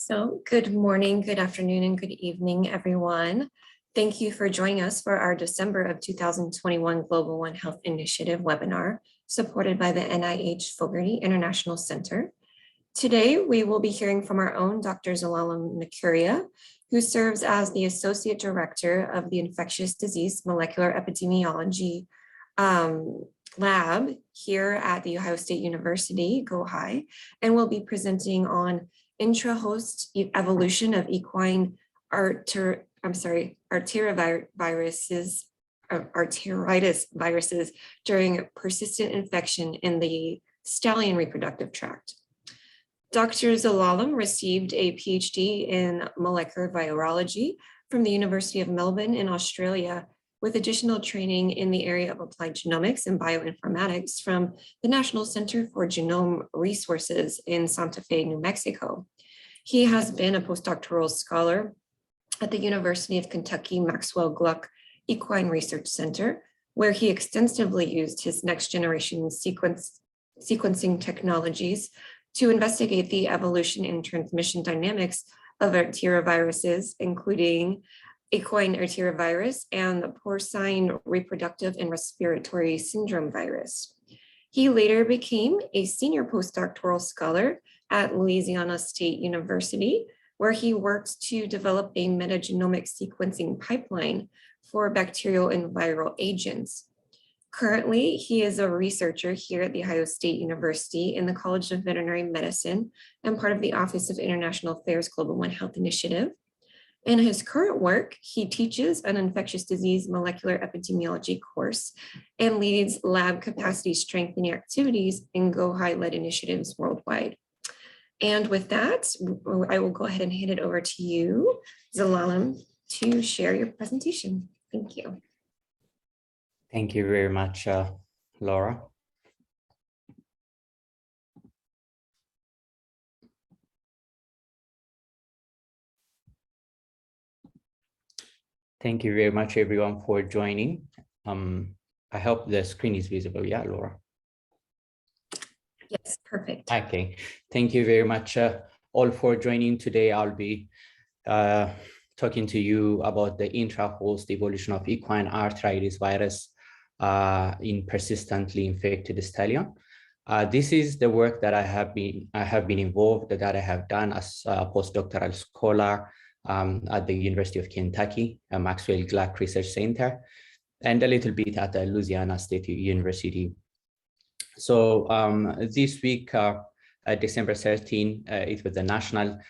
So good morning, good afternoon, and good evening, everyone. Thank you for joining us for our December of 2021 Global One Health Initiative webinar, supported by the NIH Fogarty International Center. Today, we will be hearing from our own Dr. Zelalem Mekuria, who serves as the Associate Director of the Infectious Disease Molecular Epidemiology lab here at The Ohio State University, GOHi, and will be presenting on intra-host evolution of equine arteritis viruses during persistent infection in the stallion reproductive tract. Dr. Zelalem received a PhD in molecular virology from the University of Melbourne in Australia, with additional training in the area of applied genomics and bioinformatics from the National Center for Genome Resources in Santa Fe, New Mexico. He has been a postdoctoral scholar at the University of Kentucky Maxwell Gluck Equine Research Center, where he extensively used his next generation sequencing technologies to investigate the evolution and transmission dynamics of arteriviruses, including equine arterivirus and the porcine reproductive and respiratory syndrome virus. He later became a senior postdoctoral scholar at Louisiana State University, where he worked to develop a metagenomic sequencing pipeline for bacterial and viral agents. Currently, he is a researcher here at The Ohio State University in the College of Veterinary Medicine and part of the Office of International Affairs Global One Health Initiative. In his current work, he teaches an infectious disease molecular epidemiology course and leads lab capacity strengthening activities in GOHi-led initiatives worldwide. And with that, I will go ahead and hand it over to you, Zelalem, to share your presentation. Thank you. Thank you very much, Laura. Thank you very much, everyone, for joining. I hope the screen is visible. Yeah, Laura? Yes, perfect. Okay. Thank you very much, all, for joining today. I'll be talking to you about the intra-host evolution of equine arteritis virus in persistently infected stallion. This is the work that I have been involved, that I have done as a postdoctoral scholar at the University of Kentucky, Maxwell Gluck Research Center, and a little bit at the Louisiana State University. So this week, December 13, it was the National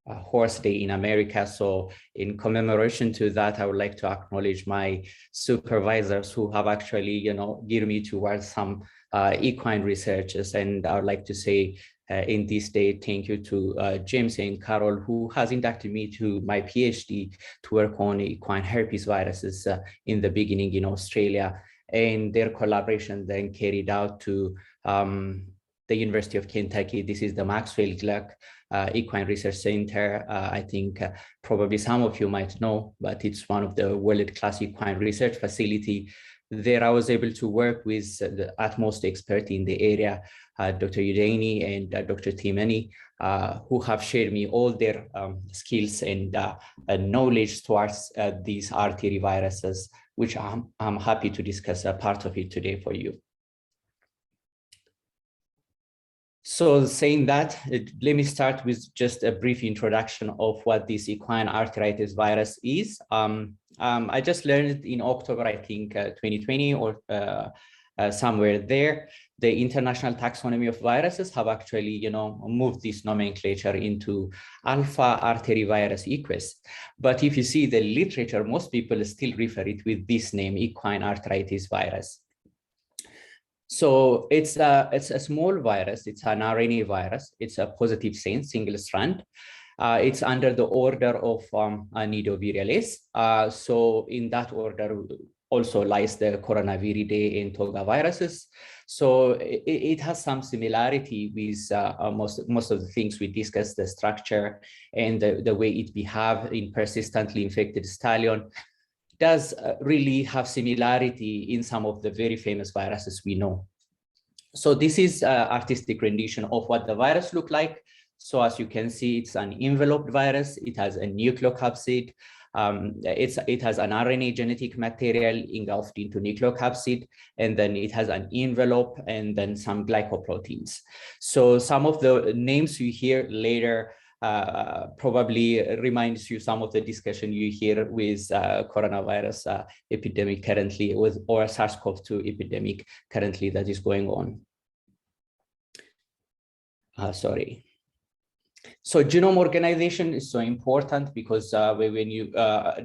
Horse Day in America. So in commemoration to that, I would like to acknowledge my supervisors who have actually, geared me towards some equine researches. And I would like to say in this day, thank you to James and Carol, who has inducted me to my PhD to work on equine herpes viruses in the beginning in Australia. And their collaboration then carried out to the University of Kentucky. This is the Maxwell Gluck Equine Research Center. I think probably some of you might know, but it's one of the world-class equine research facility. There I was able to work with the utmost expert in the area, Dr. Udani and Dr. Timani, who have shared me all their skills and knowledge towards these arteriviruses, which I'm happy to discuss a part of it today for you. So saying that, let me start with just a brief introduction of what this equine arteritis virus is. I just learned in October, I think 2020 or somewhere there, the International Taxonomy of Viruses have actually, moved this nomenclature into Alpha Arterivirus equus. But if you see the literature, most people still refer it with this name, equine arteritis virus. So it's a small virus. It's an RNA virus. It's a positive sense, single strand. It's under the order of Nidovirales. So in that order also lies the Coronaviridae and Toga viruses. So it has some similarity with most of the things we discussed, the structure and the way it behaves in persistently infected stallion. Does really have similarity in some of the very famous viruses we know. So this is artistic rendition of what the virus look like. So as you can see, it's an enveloped virus. It has a nucleocapsid. It has an RNA genetic material engulfed into nucleocapsid, and then it has an envelope and then some glycoproteins. So some of the names you hear later probably reminds you some of the discussion you hear with coronavirus epidemic currently, or SARS-CoV-2 epidemic currently that is going on. Sorry. So genome organization is so important because when you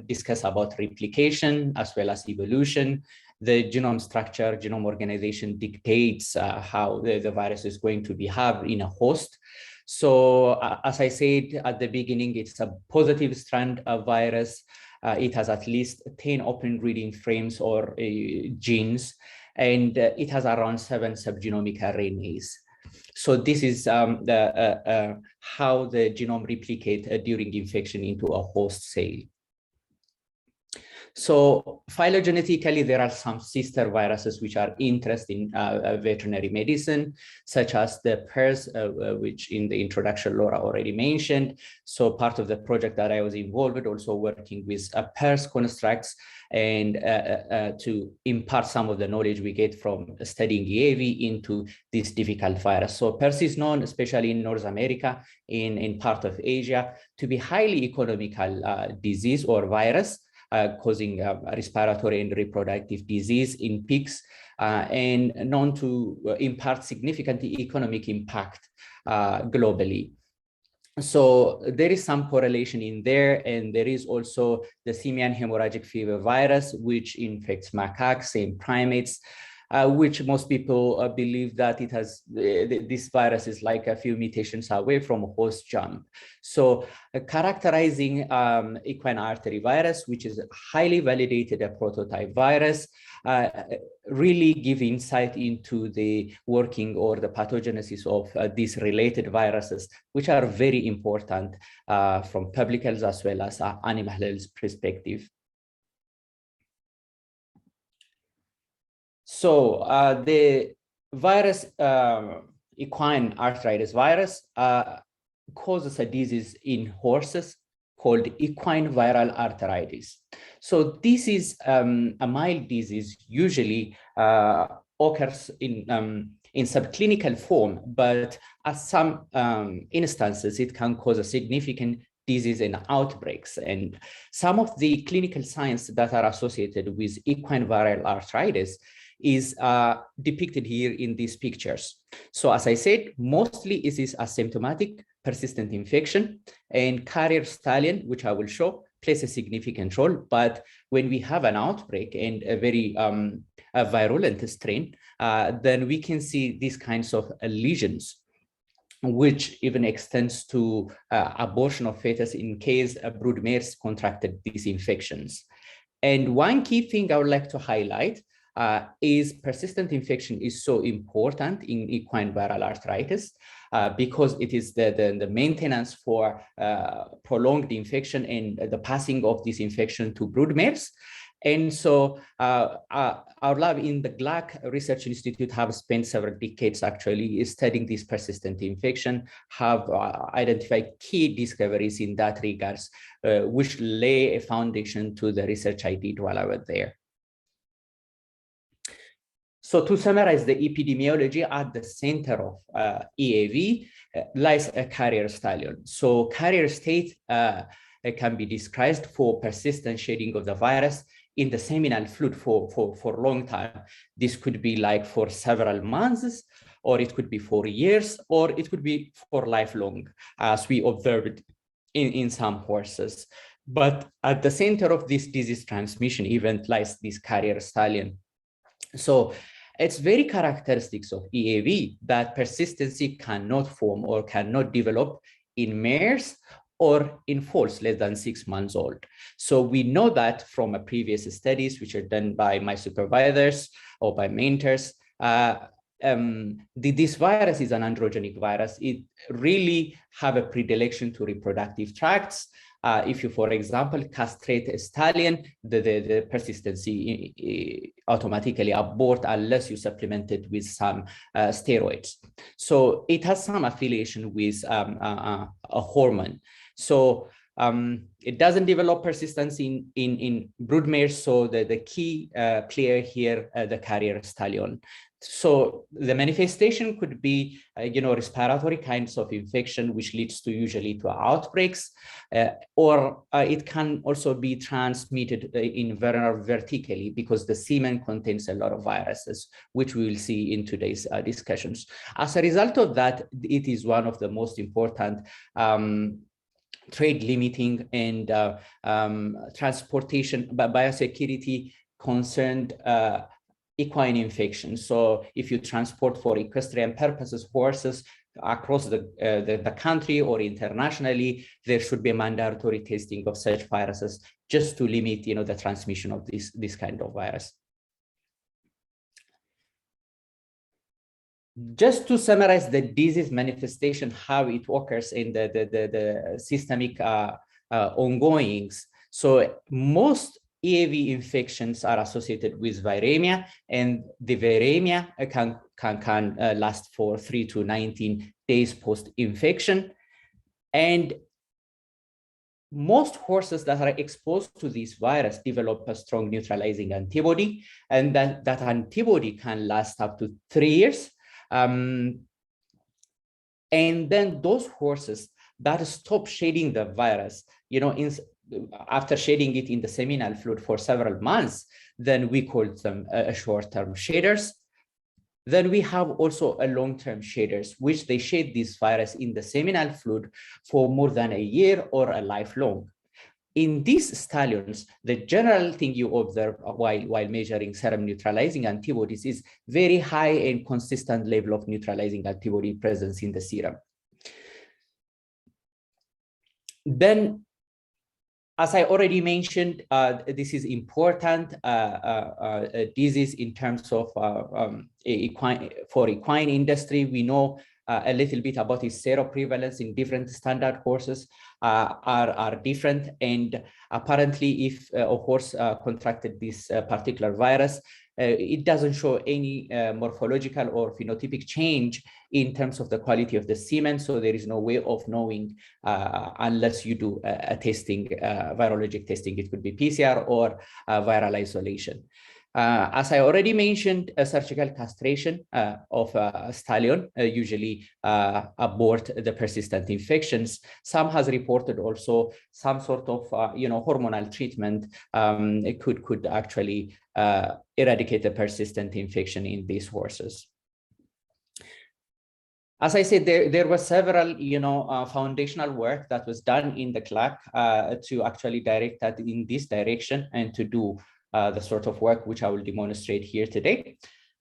discuss about replication as well as evolution, the genome structure, genome organization dictates how the virus is going to behave in a host. So as I said at the beginning, it's a positive strand of virus. It has at least 10 open reading frames or genes, and it has around 7 subgenomic RNAs. So this is how the genome replicates during infection into a host cell. So phylogenetically, there are some sister viruses which are interested in veterinary medicine, such as the PERS, which in the introduction Laura already mentioned. So part of the project that I was involved with, also working with PERS constructs and to impart some of the knowledge we get from studying EAV into this difficult virus. So PERS is known, especially in North America, in part of Asia, to be highly economical disease or virus, causing respiratory and reproductive disease in pigs, and known to impart significant economic impact globally. So there is some correlation in there, and there is also the simian hemorrhagic fever virus, which infects macaques and primates, which most people believe that it has, this virus is like a few mutations away from host jump. So characterizing equine arterivirus, which is a highly validated prototype virus, really give insight into the working or the pathogenesis of these related viruses, which are very important from public health as well as animal health perspective. So the virus, equine arthritis virus, causes a disease in horses called equine viral arthritis. So this is a mild disease, usually occurs in subclinical form, but at some instances, it can cause a significant disease and outbreaks. And some of the clinical signs that are associated with equine viral arthritis is depicted here in these pictures. So as I said, mostly it is asymptomatic persistent infection, and carrier stallion, which I will show, plays a significant role. But when we have an outbreak and a very virulent strain, then we can see these kinds of lesions, which even extends to abortion of fetus in case brood mares contracted these infections. And one key thing I would like to highlight is persistent infection is so important in equine viral arthritis because it is the maintenance for prolonged infection and the passing of this infection to brood mares. And so our lab in the GLAC Research Institute have spent several decades actually studying this persistent infection, have identified key discoveries in that regards, which lay a foundation to the research I did while I was there. So to summarize the epidemiology, at the center of EAV lies a carrier stallion. So carrier state can be described for persistent shedding of the virus in the seminal fluid for a long time. This could be like for several months, or it could be for years, or it could be for lifelong, as we observed in some horses. But at the center of this disease transmission event lies this carrier stallion. So it's very characteristics of EAV that persistency cannot form or cannot develop in mares or in foals less than 6 months old. So we know that from a previous studies, which are done by my supervisors or by mentors, this virus is an androgenic virus. It really have a predilection to reproductive tracts. If you, for example, castrate a stallion, the persistency automatically abort unless you supplement it with some steroids. So it has some affiliation with a hormone. So it doesn't develop persistence in broodmares. So the key player here, the carrier stallion. So the manifestation could be, respiratory kinds of infection, which leads to usually to outbreaks, or it can also be transmitted in vertically because the semen contains a lot of viruses, which we will see in today's discussions. As a result of that, it is one of the most important trade limiting and transportation biosecurity concerned equine infection. So if you transport for equestrian purposes horses across the country or internationally, there should be mandatory testing of such viruses just to limit the transmission of this kind of virus. Just to summarize the disease manifestation, how it occurs in the systemic ongoings. So most EAV infections are associated with viremia, and the viremia can last for 3 to 19 days post-infection. And most horses that are exposed to this virus develop a strong neutralizing antibody, and that antibody can last up to 3 years. And then those horses that stop shedding the virus, after shedding it in the seminal fluid for several months, then we call them short-term shedders. Then we have also a long-term shedders, which they shed this virus in the seminal fluid for more than a year or a lifelong. In these stallions, the general thing you observe while measuring serum neutralizing antibodies is very high and consistent level of neutralizing antibody presence in the serum. Then, as I already mentioned, this is important disease in terms of for equine industry. We know a little bit about its seroprevalence in different standard horses are different. And apparently, if a horse contracted this particular virus, it doesn't show any morphological or phenotypic change in terms of the quality of the semen. So there is no way of knowing unless you do a testing, virologic testing. It could be PCR or viral isolation. As I already mentioned, a surgical castration of a stallion usually abort the persistent infections. Some has reported also some sort of hormonal treatment could actually eradicate the persistent infection in these horses. As I said, there was several foundational work that was done in the CLAC to actually direct that in this direction and to do the sort of work which I will demonstrate here today.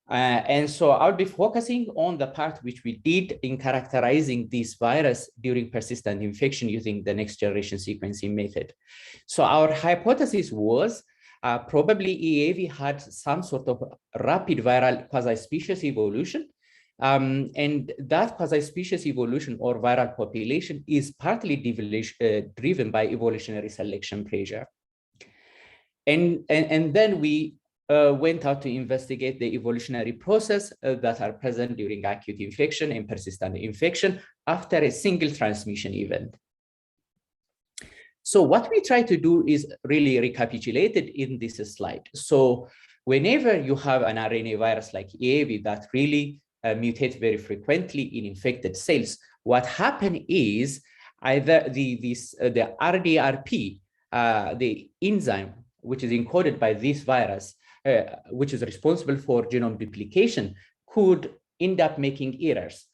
And so I'll be focusing on the part which we did in characterizing this virus during persistent infection using the next generation sequencing method. So our hypothesis was probably EAV had some sort of rapid viral quasi-species evolution. And that quasi-species evolution or viral population is partly driven by evolutionary selection pressure. And then we went out to investigate the evolutionary process that are present during acute infection and persistent infection after a single transmission event. So what we try to do is really recapitulated in this slide. So whenever you have an RNA virus like EAV that really mutates very frequently in infected cells, what happens is either the RDRP, the enzyme, which is encoded by this virus, which is responsible for genome duplication, could end up making errors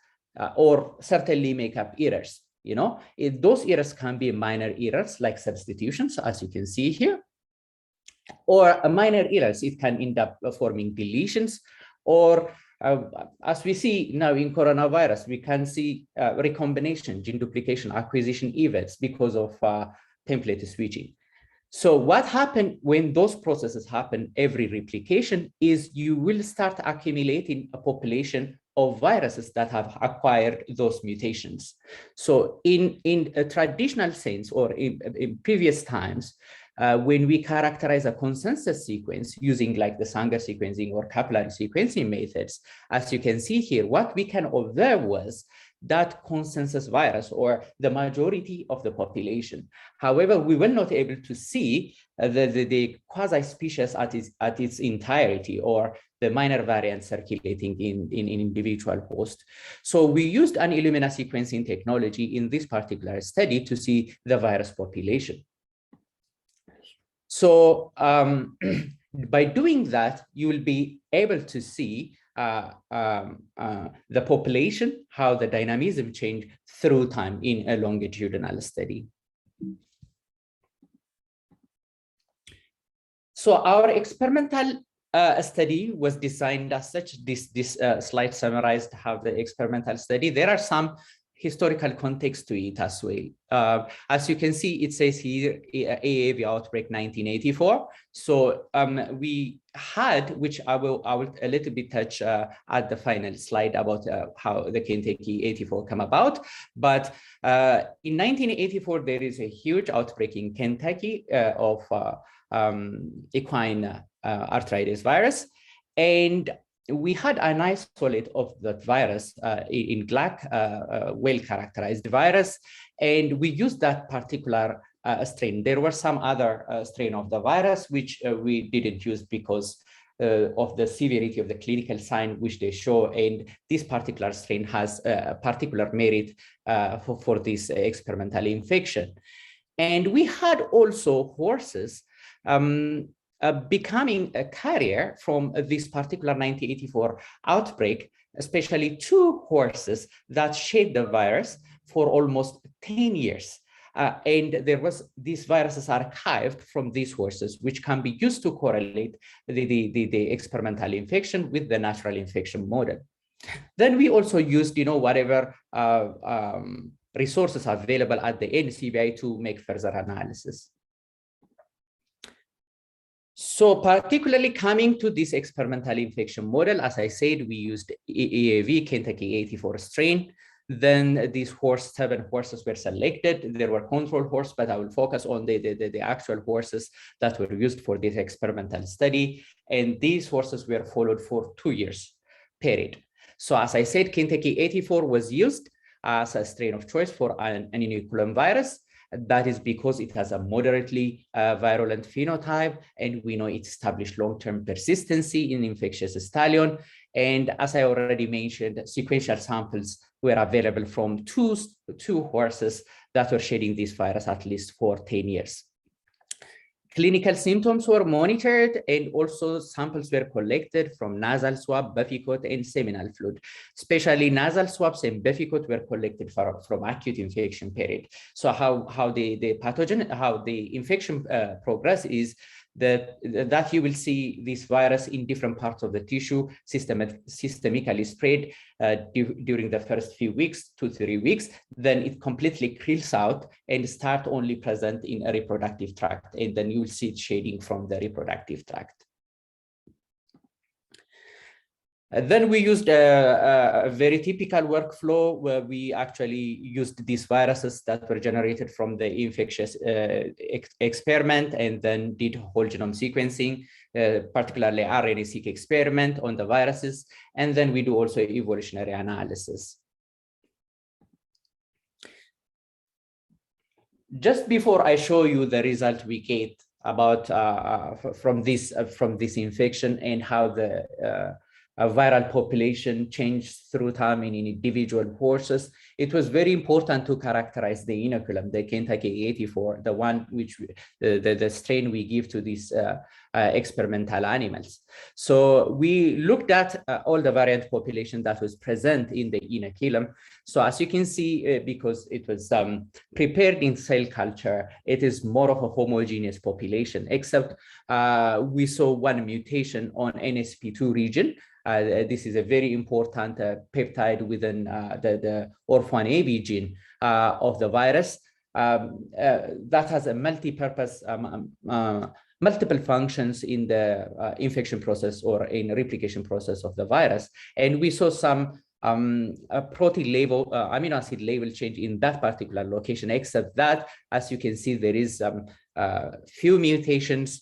or certainly make up errors. Those errors can be minor errors like substitutions, as you can see here, or minor errors. It can end up forming deletions, or as we see now in coronavirus, we can see recombination, gene duplication, acquisition events because of template switching. So what happened when those processes happen, every replication, is you will start accumulating a population of viruses that have acquired those mutations. So in a traditional sense, or in previous times, when we characterize a consensus sequence using like the Sanger sequencing or capillary sequencing methods, as you can see here, what we can observe was that consensus virus or the majority of the population. However, we were not able to see the quasi-species at its entirety or the minor variants circulating in individual hosts. So we used an Illumina sequencing technology in this particular study to see the virus population. So by doing that, you will be able to see the population, how the dynamism changed through time in a longitudinal study. So our experimental study was designed as such. This slide summarized how the experimental study. There are some historical context to it as well. As you can see, it says here AAV outbreak 1984. So we had, which I will a little bit touch at the final slide about how the Kentucky 84 come about. But in 1984, there is a huge outbreak in Kentucky of equine arthritis virus, and we had an isolate of that virus in GLAC, well-characterized virus, and we used that particular strain. There were some other strain of the virus which we didn't use because of the severity of the clinical sign which they show, and this particular strain has a particular merit for this experimental infection. And we had also horses becoming a carrier from this particular 1984 outbreak, especially 2 horses that shed the virus for almost 10 years. And there was these viruses archived from these horses, which can be used to correlate the experimental infection with the natural infection model. Then we also used, whatever resources available at the NCBI to make further analysis. So particularly coming to this experimental infection model, as I said, we used AAV Kentucky 84 strain. Then these 7 horses were selected. There were control horses, but I will focus on the actual horses that were used for this experimental study. And these horses were followed for 2 years period. So as I said, Kentucky 84 was used as a strain of choice for an inoculum virus. That is because it has a moderately virulent phenotype, and we know it established long-term persistency in infectious stallion. And as I already mentioned, sequential samples were available from two horses that were shedding this virus at least for 10 years. Clinical symptoms were monitored, and also samples were collected from nasal swab, buffycoat, and seminal fluid. Especially nasal swabs and buffycoat were collected from acute infection period. So how the pathogen, how the infection progress is that you will see this virus in different parts of the tissue systemically spread during the first few weeks, 2 to 3 weeks. Then it completely clears out and start only present in a reproductive tract, and then you will see it shading from the reproductive tract. Then we used a very typical workflow where we actually used these viruses that were generated from the infectious experiment, and then did whole genome sequencing, particularly RNA-seq experiment on the viruses. And then we do also evolutionary analysis. Just before I show you the result we get about from this infection and how the viral population changed through time in individual horses, it was very important to characterize the inoculum, the Kentucky 84, the one which the strain we give to these experimental animals. So we looked at all the variant population that was present in the inoculum. So as you can see, because it was prepared in cell culture, it is more of a homogeneous population, except we saw one mutation on NSP2 region. This is a very important peptide within the ORF1AB gene of the virus. that has a multi-purpose, multiple functions in the infection process or in replication process of the virus. And we saw some protein label, amino acid label change in that particular location, except that, as you can see, there is few mutations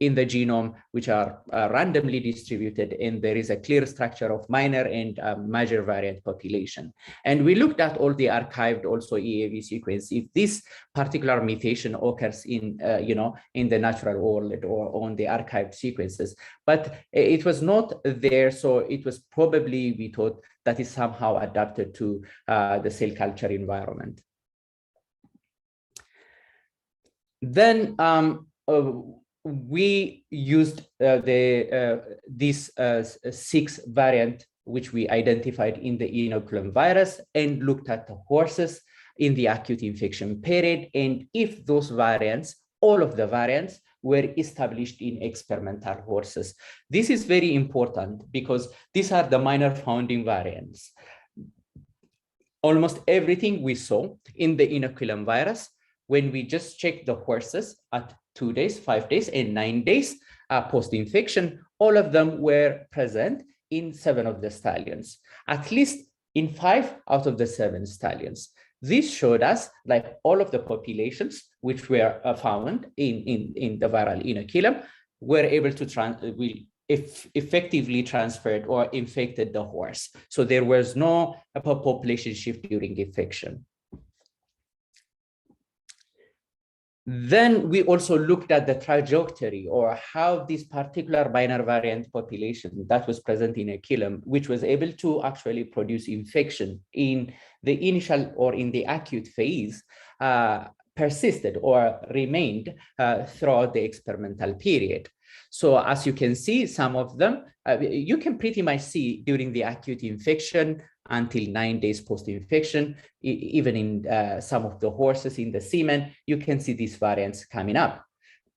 in the genome which are randomly distributed, and there is a clear structure of minor and major variant population. And we looked at all the archived also EAV sequence. If this particular mutation occurs in in the natural world or on the archived sequences, but it was not there, so it was probably, we thought, that is somehow adapted to the cell culture environment. Then we used this 6 variant which we identified in the inoculum virus and looked at the horses in the acute infection period, and if those variants, all of the variants, were established in experimental horses. This is very important because these are the minor founding variants. Almost everything we saw in the inoculum virus, when we just checked the horses at 2 days, 5 days, and 9 days post-infection, all of them were present in 7 of the stallions, at least in 5 out of the 7 stallions. This showed us like all of the populations which were found in the viral inoculum were able to effectively transferred or infected the horse. So there was no population shift during infection. Then we also looked at the trajectory, or how this particular minor variant population that was present in inoculum, which was able to actually produce infection in the initial or in the acute phase, persisted or remained throughout the experimental period. So as you can see, some of them, you can pretty much see during the acute infection until 9 days post-infection, even in some of the horses in the semen, you can see these variants coming up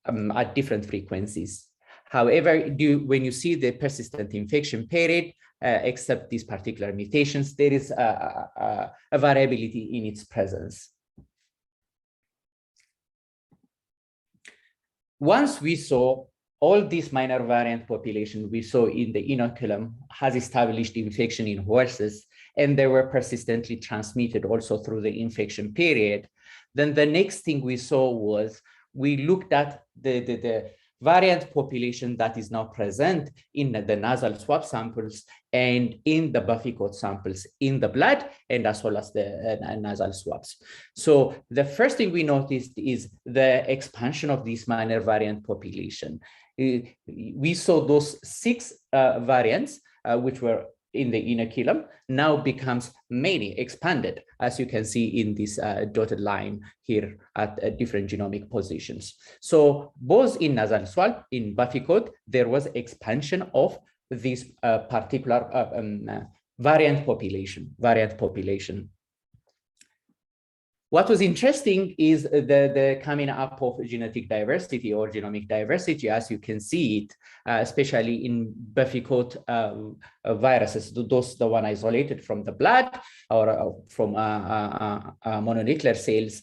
at different frequencies. However, when you see the persistent infection period, except these particular mutations, there is a variability in its presence. Once we saw all these minor variant population we saw in the inoculum has established infection in horses, and they were persistently transmitted also through the infection period, then the next thing we saw was we looked at the variant population that is now present in the nasal swab samples and in the buffy coat samples in the blood, and as well as the nasal swabs. So the first thing we noticed is the expansion of this minor variant population. We saw those 6 variants which were in the inoculum now becomes many expanded, as you can see in this dotted line here at different genomic positions. So both in nasal swab, in buffy coat, there was expansion of this particular variant population. What was interesting is the coming up of genetic diversity or genomic diversity, as you can see it, especially in buffy coat viruses, those the one isolated from the blood or from mononuclear cells.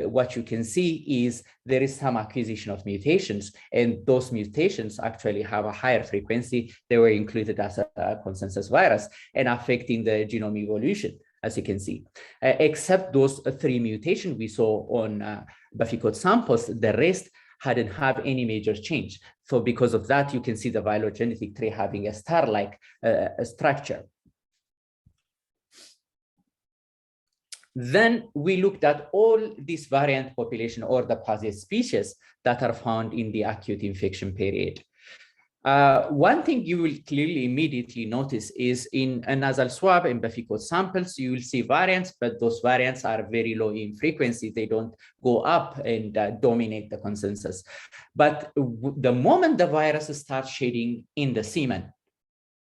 What you can see is there is some acquisition of mutations, and those mutations actually have a higher frequency. They were included as a consensus virus and affecting the genome evolution, as you can see, except those 3 mutations we saw on buffy coat samples. The rest hadn't have any major change. So because of that, you can see the phylogenetic tree having a star-like structure. Then we looked at all these variant population or the quasispecies that are found in the acute infection period. One thing you will clearly immediately notice is in a nasal swab and buffy coat samples, you will see variants, but those variants are very low in frequency. They don't go up and dominate the consensus. But the moment the virus starts shedding in the semen,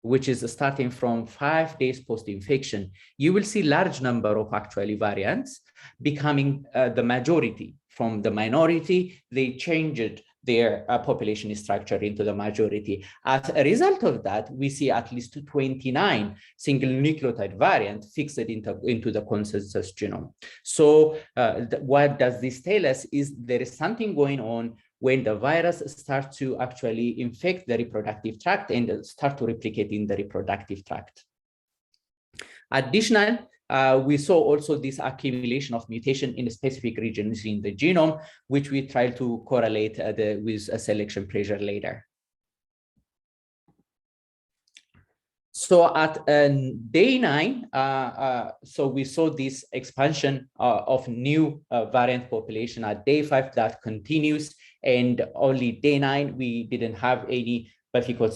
which is starting from 5 days post-infection, you will see large number of actually variants becoming the majority. From the minority, they changed their population structure into the majority. As a result of that, we see at least 29 single nucleotide variants fixed into the consensus genome. So what does this tell us is there is something going on when the virus starts to actually infect the reproductive tract and start to replicate in the reproductive tract. Additional, we saw also this accumulation of mutation in specific regions in the genome, which we try to correlate with a selection pressure later. So at day 9, so we saw this expansion of new variant population. At day 5, that continues, and only day 9, we didn't have any what we call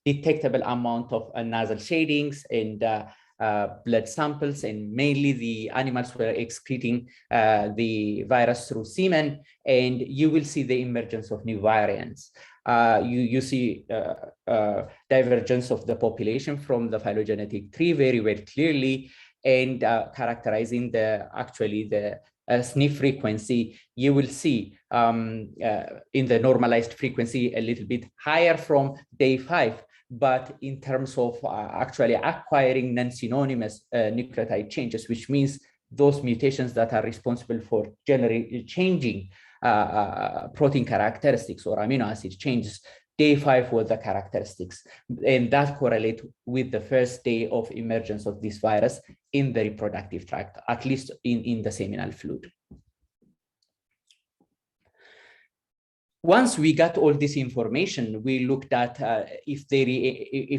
detectable amount of nasal shadings and blood samples, and mainly the animals were excreting the virus through semen, and you will see the emergence of new variants. You see divergence of the population from the phylogenetic tree very, very clearly, and characterizing the SNP frequency. You will see in the normalized frequency a little bit higher from day 5, but in terms of actually acquiring non-synonymous nucleotide changes, which means those mutations that are responsible for changing protein characteristics or amino acid changes, day 5 was the characteristics, and that correlate with the first day of emergence of this virus in the reproductive tract, at least in the seminal fluid. Once we got all this information, we looked at if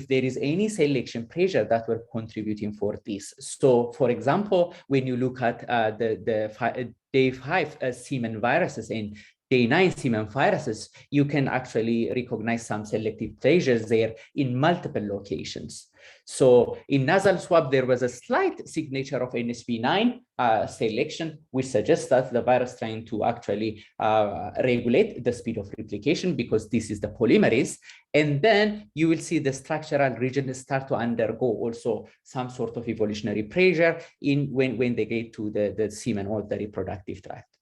there is any selection pressure that were contributing for this. So, for example, when you look at the day 5 semen viruses and day 9 semen viruses, you can actually recognize some selective pressures there in multiple locations. So in nasal swab, there was a slight signature of NSP9 selection, which suggests that the virus trying to actually regulate the speed of replication, because this is the polymerase. And then you will see the structural regions start to undergo also some sort of evolutionary pressure when they get to the semen or the reproductive tract.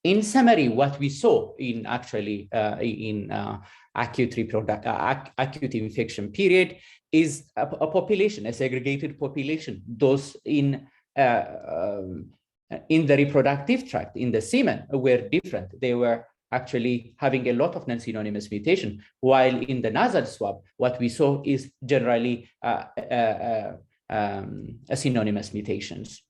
In summary, what we saw in actually acute infection period is a population, a segregated population. Those in the reproductive tract, in the semen, were different. They were actually having a lot of non-synonymous mutation, while in the nasal swab, what we saw is generally synonymous mutations.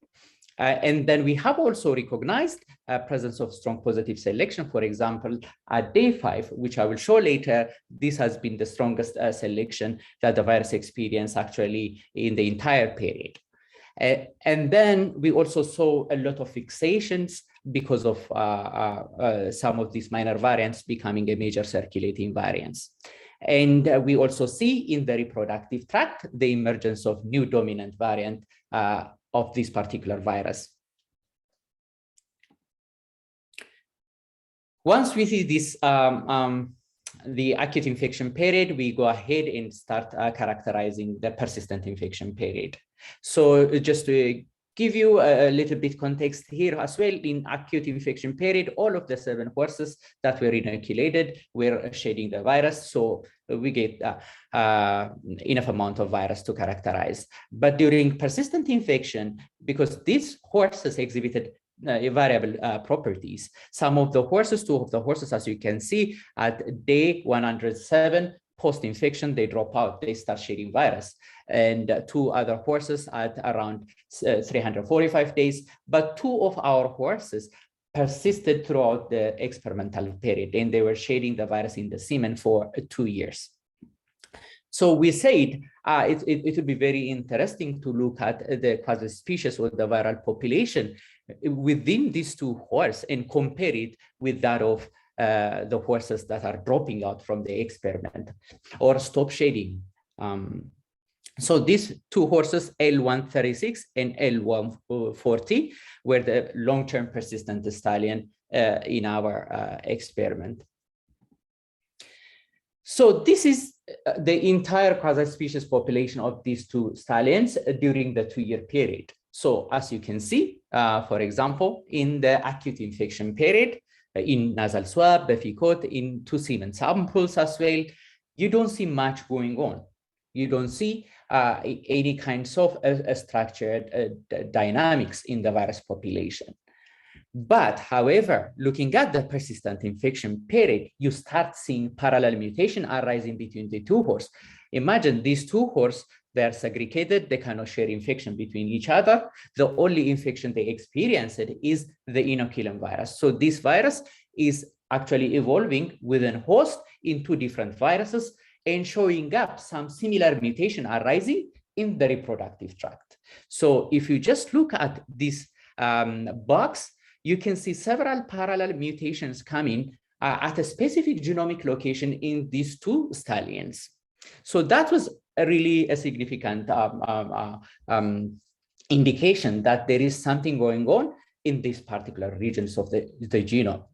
And then we have also recognized presence of strong positive selection. For example, at day 5, which I will show later, this has been the strongest selection that the virus experienced actually in the entire period. And then we also saw a lot of fixations because of some of these minor variants becoming a major circulating variants. And we also see in the reproductive tract the emergence of new dominant variant of this particular virus. Once we see this, the acute infection period, we go ahead and start characterizing the persistent infection period. So just to give you a little bit context here as well, in acute infection period, all of the 7 horses that were inoculated were shedding the virus. So we get enough amount of virus to characterize. But during persistent infection, because these horses exhibited variable properties, some of the horses, 2 of the horses, as you can see, at day 107, post-infection, they drop out, they start shedding virus. And 2 other horses at around 345 days, but 2 of our horses persisted throughout the experimental period, and they were shedding the virus in the semen for 2 years. So we said it would be very interesting to look at the quasispecies or the viral population within these 2 horses and compare it with that of the horses that are dropping out from the experiment or stop shedding. So these 2 horses, L136 and L140, were the long-term persistent stallion in our experiment. So this is the entire quasi-species population of these 2 stallions during the 2-year period. So as you can see, for example, in the acute infection period, in nasal swab, Beficot, in 2 semen samples as well. You don't see much going on. You don't see any kinds of structured dynamics in the virus population. But however, looking at the persistent infection period, you start seeing parallel mutation arising between the two horses. Imagine these two horses, they're segregated, they cannot share infection between each other. The only infection they experienced is the inoculum virus. So this virus is actually evolving within host in 2 different viruses and showing up some similar mutation arising in the reproductive tract. So if you just look at this box, you can see several parallel mutations coming at a specific genomic location in these 2 stallions. So that was really a significant indication that there is something going on in these particular regions of the genome.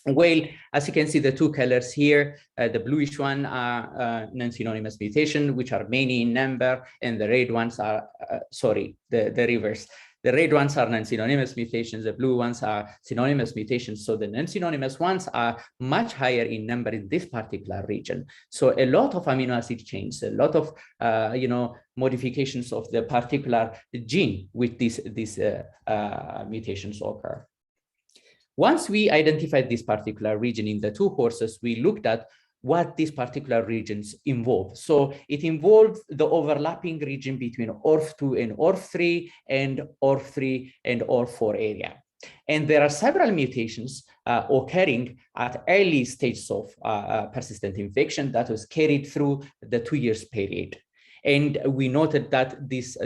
Well, as you can see, the 2 colors here, the bluish one are non-synonymous mutation, which are many in number, and the red ones are, the reverse. The red ones are non-synonymous mutations, the blue ones are synonymous mutations. So the non-synonymous ones are much higher in number in this particular region. So a lot of amino acid changes, a lot of modifications of the particular gene with these mutations occur. Once we identified this particular region in the 2 horses, we looked at what these particular regions involve. So it involves the overlapping region between ORF2 and ORF3 and ORF3 and ORF4 area. And there are several mutations occurring at early stages of persistent infection that was carried through the 2 years period. And we noted that this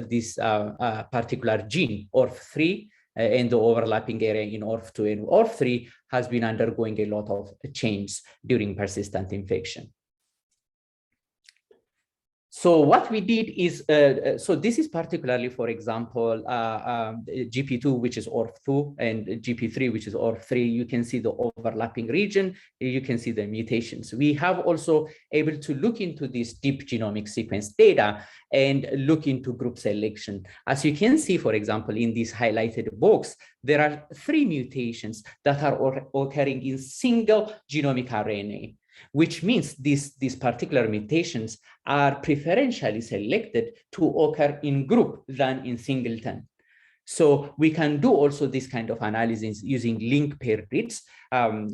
particular gene, ORF3, and the overlapping area in ORF2 and ORF3 has been undergoing a lot of change during persistent infection. So what we did is, so this is particularly, for example, GP2, which is ORF2, and GP3, which is ORF3. You can see the overlapping region. You can see the mutations. We have also able to look into this deep genomic sequence data and look into group selection. As you can see, for example, in this highlighted box, there are 3 mutations that are occurring in single genomic RNA, which means these particular mutations are preferentially selected to occur in group than in singleton. So we can do also this kind of analysis using link paired reads.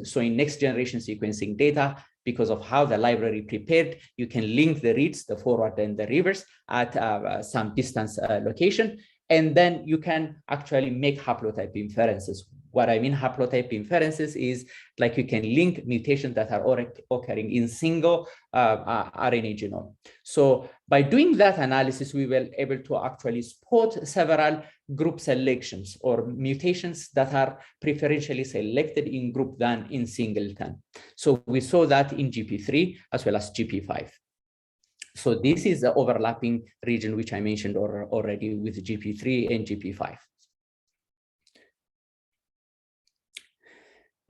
So in next generation sequencing data, because of how the library prepared, you can link the reads, the forward and the reverse at some distance location. And then you can actually make haplotype inferences. What I mean haplotype inferences is like you can link mutations that are occurring in single RNA genome. So by doing that analysis, we were able to actually spot several group selections or mutations that are preferentially selected in group than in singleton. So we saw that in GP3 as well as GP5. So this is the overlapping region, which I mentioned already with GP3 and GP5.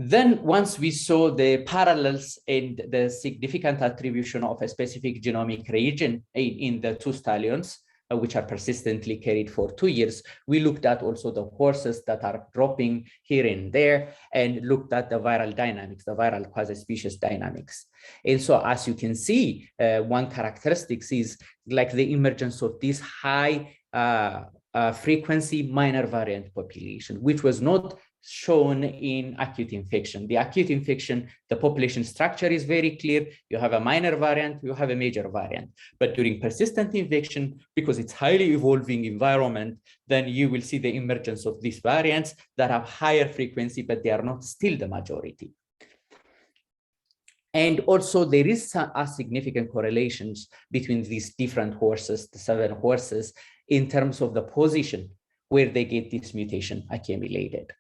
Then once we saw the parallels and the significant attribution of a specific genomic region in the 2 stallions, which are persistently carried for 2 years, we looked at also the horses that are dropping here and there and looked at the viral dynamics, the viral quasi-species dynamics. And so as you can see, one characteristic is like the emergence of this high frequency minor variant population, which was not shown in acute infection. The acute infection, the population structure is very clear. You have a minor variant, you have a major variant. But during persistent infection, because it's highly evolving environment, then you will see the emergence of these variants that have higher frequency, but they are not still the majority. And also there is a significant correlations between these different horses, the 7 horses, in terms of the position where they get this mutation accumulated.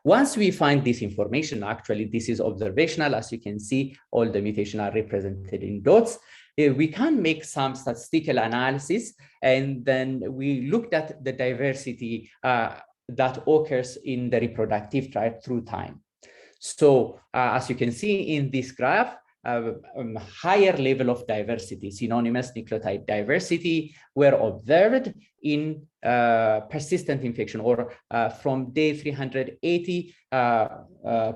Once we find this information, actually this is observational, as you can see, all the mutations are represented in dots. We can make some statistical analysis, and then we looked at the diversity that occurs in the reproductive tract through time. So as you can see in this graph, higher level of diversity, synonymous nucleotide diversity, were observed in persistent infection, or from day 380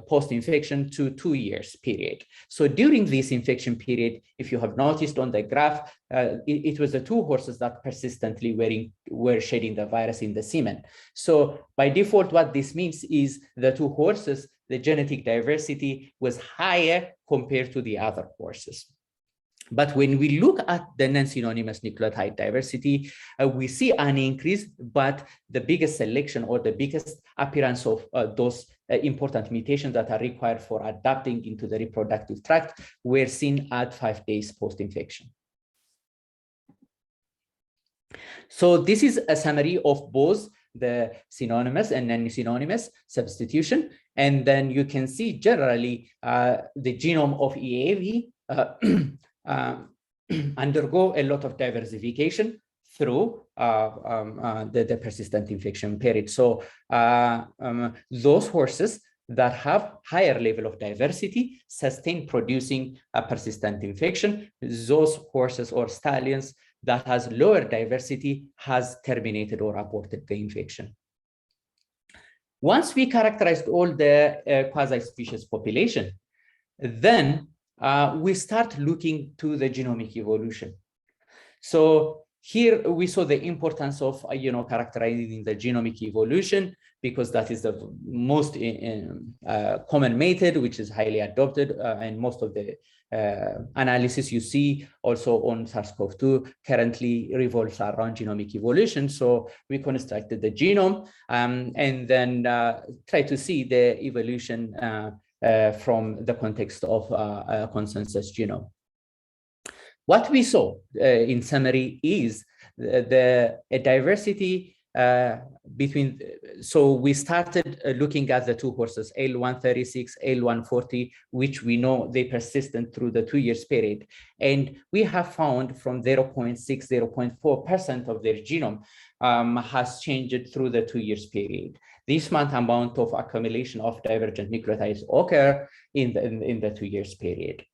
post-infection to 2 years period. So during this infection period, if you have noticed on the graph, it was the 2 horses that persistently were shedding the virus in the semen. So by default, what this means is the 2 horses, the genetic diversity was higher compared to the other horses. But when we look at the non-synonymous nucleotide diversity, we see an increase, but the biggest selection or the biggest appearance of those important mutations that are required for adapting into the reproductive tract were seen at 5 days post-infection. So this is a summary of both the synonymous and non-synonymous substitution. And then you can see generally the genome of EAV undergo a lot of diversification through the persistent infection period. So those horses that have higher level of diversity sustain producing a persistent infection. Those horses or stallions that has lower diversity has terminated or aborted the infection. Once we characterized all the quasi-species population, then we start looking to the genomic evolution. So here we saw the importance of characterizing the genomic evolution, because that is the most common method, which is highly adopted, and most of the analysis you see also on SARS-CoV-2 currently revolves around genomic evolution. So we constructed the genome and then try to see the evolution from the context of a consensus genome. What we saw in summary is the diversity between, so we started looking at the 2 horses, L136, L140, which we know they persistent through the 2 years period. And we have found from 0.6, 0.4% of their genome has changed through the 2 years period. This amount of accumulation of divergent nucleotides occur in the 2 years period.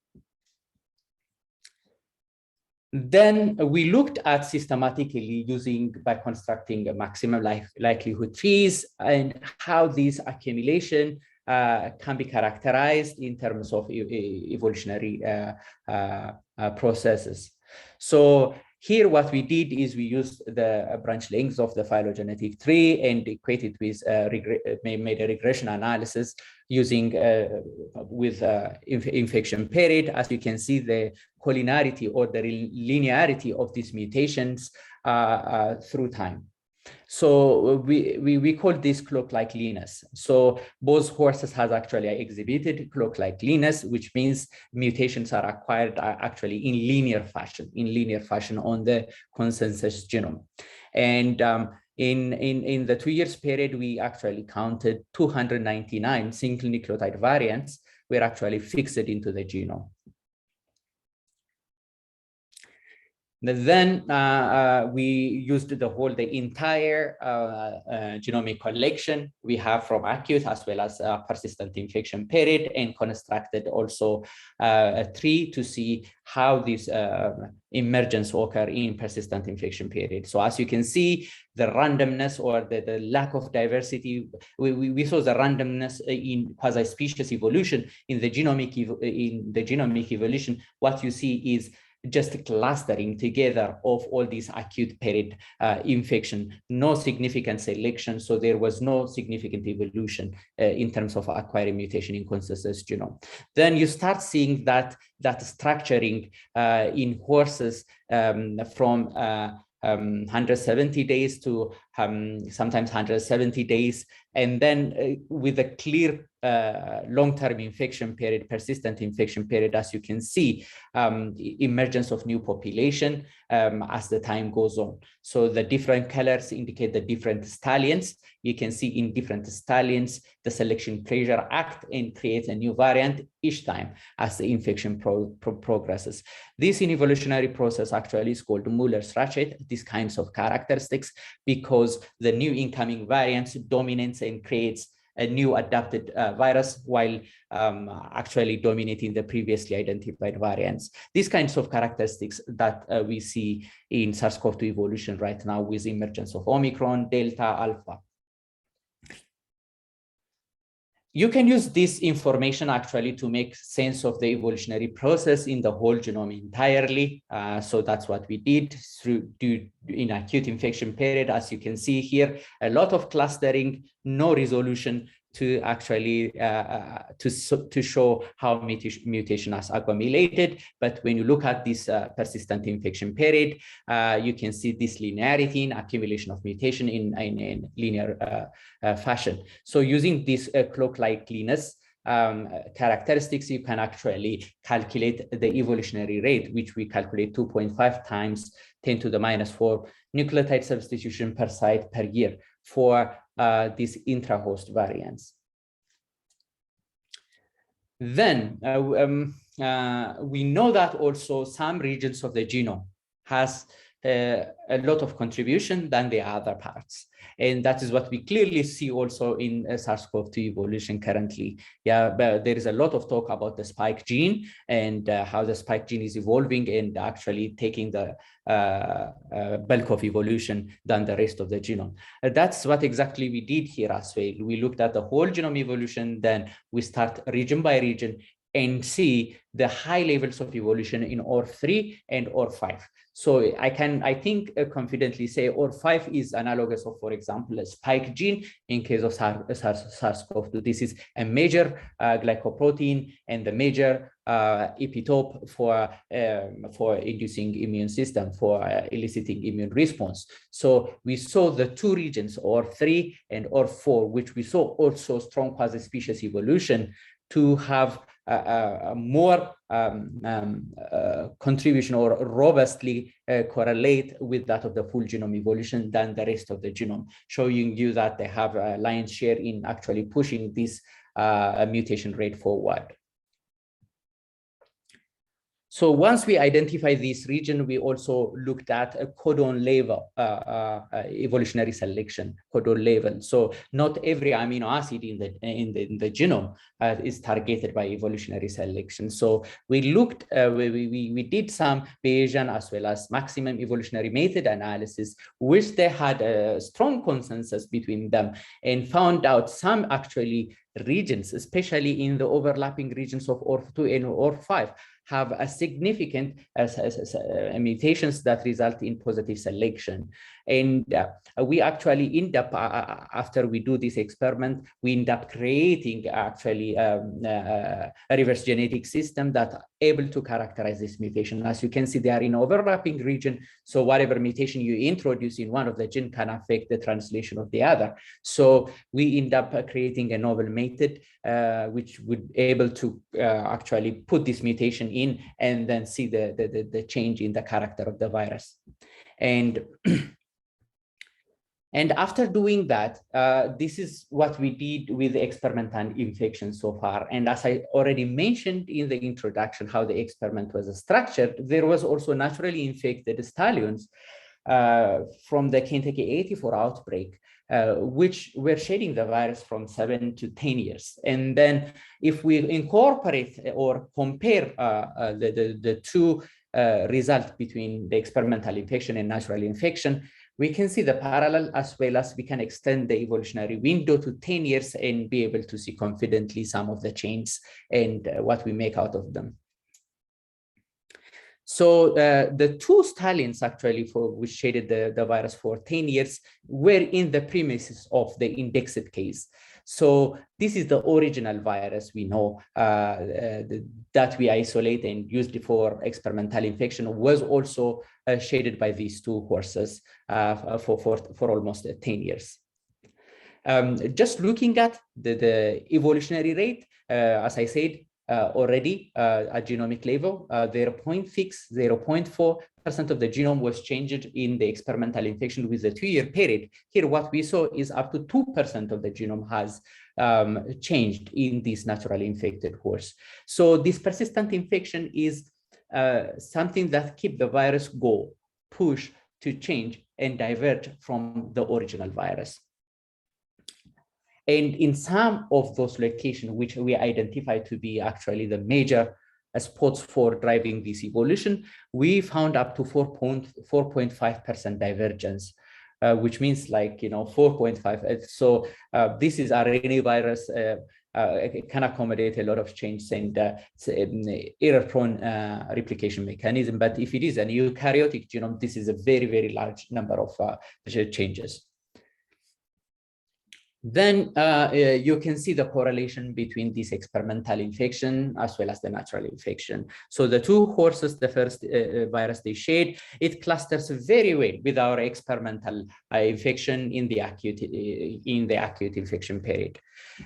Then we looked at systematically by constructing a maximum likelihood trees and how these accumulation can be characterized in terms of evolutionary processes. So here what we did is we used the branch lengths of the phylogenetic tree and equated with made a regression analysis using with infection period. As you can see, the collinearity or the linearity of these mutations through time. So we call this Clocklike Linus. So both horses has actually exhibited Clocklike Linus, which means mutations are acquired actually in linear fashion on the consensus genome. And in the 2 years period, we actually counted 299 single nucleotide variants were actually fixed into the genome. Then we used the entire genomic collection we have from acute as well as persistent infection period, and constructed also a tree to see how this emergence occur in persistent infection period. So as you can see, the randomness or the lack of diversity, we saw the randomness in quasi-species evolution. In the genomic evolution, what you see is just clustering together of all these acute period infection, no significant selection. So there was no significant evolution in terms of acquiring mutation in consensus genome. Then you start seeing that structuring in horses from 170 days to sometimes 170 days, and then with a clear long-term infection period, persistent infection period, as you can see, emergence of new population as the time goes on. So the different colors indicate the different stallions. You can see in different stallions, the selection pressure acts and creates a new variant each time as the infection progresses. This in evolutionary process actually is called Muller's ratchet, these kinds of characteristics, because the new incoming variants dominates and creates a new adapted virus while actually dominating the previously identified variants. These kinds of characteristics that we see in SARS-CoV-2 evolution right now with emergence of Omicron, Delta, Alpha. You can use this information actually to make sense of the evolutionary process in the whole genome entirely. So that's what we did in acute infection period. As you can see here, a lot of clustering, no resolution to actually to show how mutation has accumulated. But when you look at this persistent infection period, you can see this linearity in accumulation of mutation in linear fashion. So using this Clocklike Linus characteristics, you can actually calculate the evolutionary rate, which we calculate 2.5 times 10 to the minus 4 nucleotide substitution per site per year for these intra-host variants. Then we know that also some regions of the genome has a lot of contribution than the other parts. And that is what we clearly see also in SARS-CoV-2 evolution currently. Yeah, but there is a lot of talk about the spike gene and how the spike gene is evolving and actually taking the bulk of evolution than the rest of the genome. That's what exactly we did here as well. We looked at the whole genome evolution, then we start region by region and see the high levels of evolution in OR3 and OR5. So I think confidently say OR5 is analogous of, for example, a spike gene in case of SARS-CoV-2. This is a major glycoprotein and the major epitope for inducing immune system, for eliciting immune response. So we saw the two regions, OR3 and OR4, which we saw also strong quasi-species evolution to have more contribution or robustly correlate with that of the full genome evolution than the rest of the genome, showing you that they have a lion's share in actually pushing this mutation rate forward. So once we identify this region, we also looked at a codon level evolutionary selection, codon level. So not every amino acid in the genome is targeted by evolutionary selection. So we looked, we did some Bayesian as well as maximum evolutionary method analysis, which they had a strong consensus between them, and found out some actually regions, especially in the overlapping regions of OR2 and OR5, have a significant mutations that result in positive selection. And we actually end up, after we do this experiment, we end up creating actually a reverse genetic system that are able to characterize this mutation. As you can see, they are in overlapping region. So whatever mutation you introduce in one of the gene can affect the translation of the other. So we end up creating a novel method which would able to actually put this mutation in and then see the change in the character of the virus. And after doing that, this is what we did with the experimental infection so far. And as I already mentioned in the introduction, how the experiment was structured, there was also naturally infected stallions from the Kentucky 84 outbreak, which were shedding the virus from 7 to 10 years. And then if we incorporate or compare the two results between the experimental infection and natural infection, we can see the parallel, as well as we can extend the evolutionary window to 10 years and be able to see confidently some of the changes and what we make out of them. So the two stallions actually for which shaded the virus for 10 years were in the premises of the indexed case. So this is the original virus we know that we isolate and used for experimental infection, was also shaded by these two horses for almost 10 years. Just looking at the evolutionary rate, as I said, already at genomic level, 0.6, 0.4% of the genome was changed in the experimental infection with a 2-year period. Here, what we saw is up to 2% of the genome has changed in this naturally infected horse. So this persistent infection is something that keep the virus push to change and divert from the original virus. And in some of those locations, which we identify to be actually the major spots for driving this evolution, we found up to 4.5% divergence, which means 4.5. So this is RNA virus. It can accommodate a lot of change and error-prone replication mechanism. But if it is an eukaryotic genome, this is a very, very large number of changes. Then you can see the correlation between this experimental infection as well as the natural infection. So the two horses, the first virus they shared, it clusters very well with our experimental infection in the acute infection period.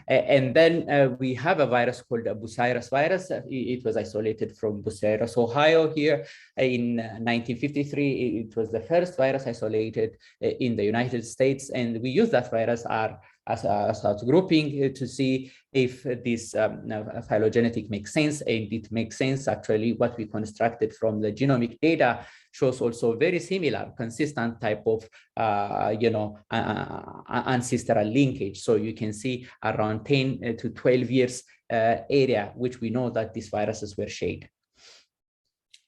And then we have a virus called a Bucyrus virus. It was isolated from Bucyrus, Ohio here in 1953. It was the first virus isolated in the United States. And we use that virus as a grouping to see if this phylogenetic makes sense. And it makes sense. Actually, what we constructed from the genomic data shows also very similar, consistent type of, ancestral linkage. So you can see around 10 to 12 years area, which we know that these viruses were shared.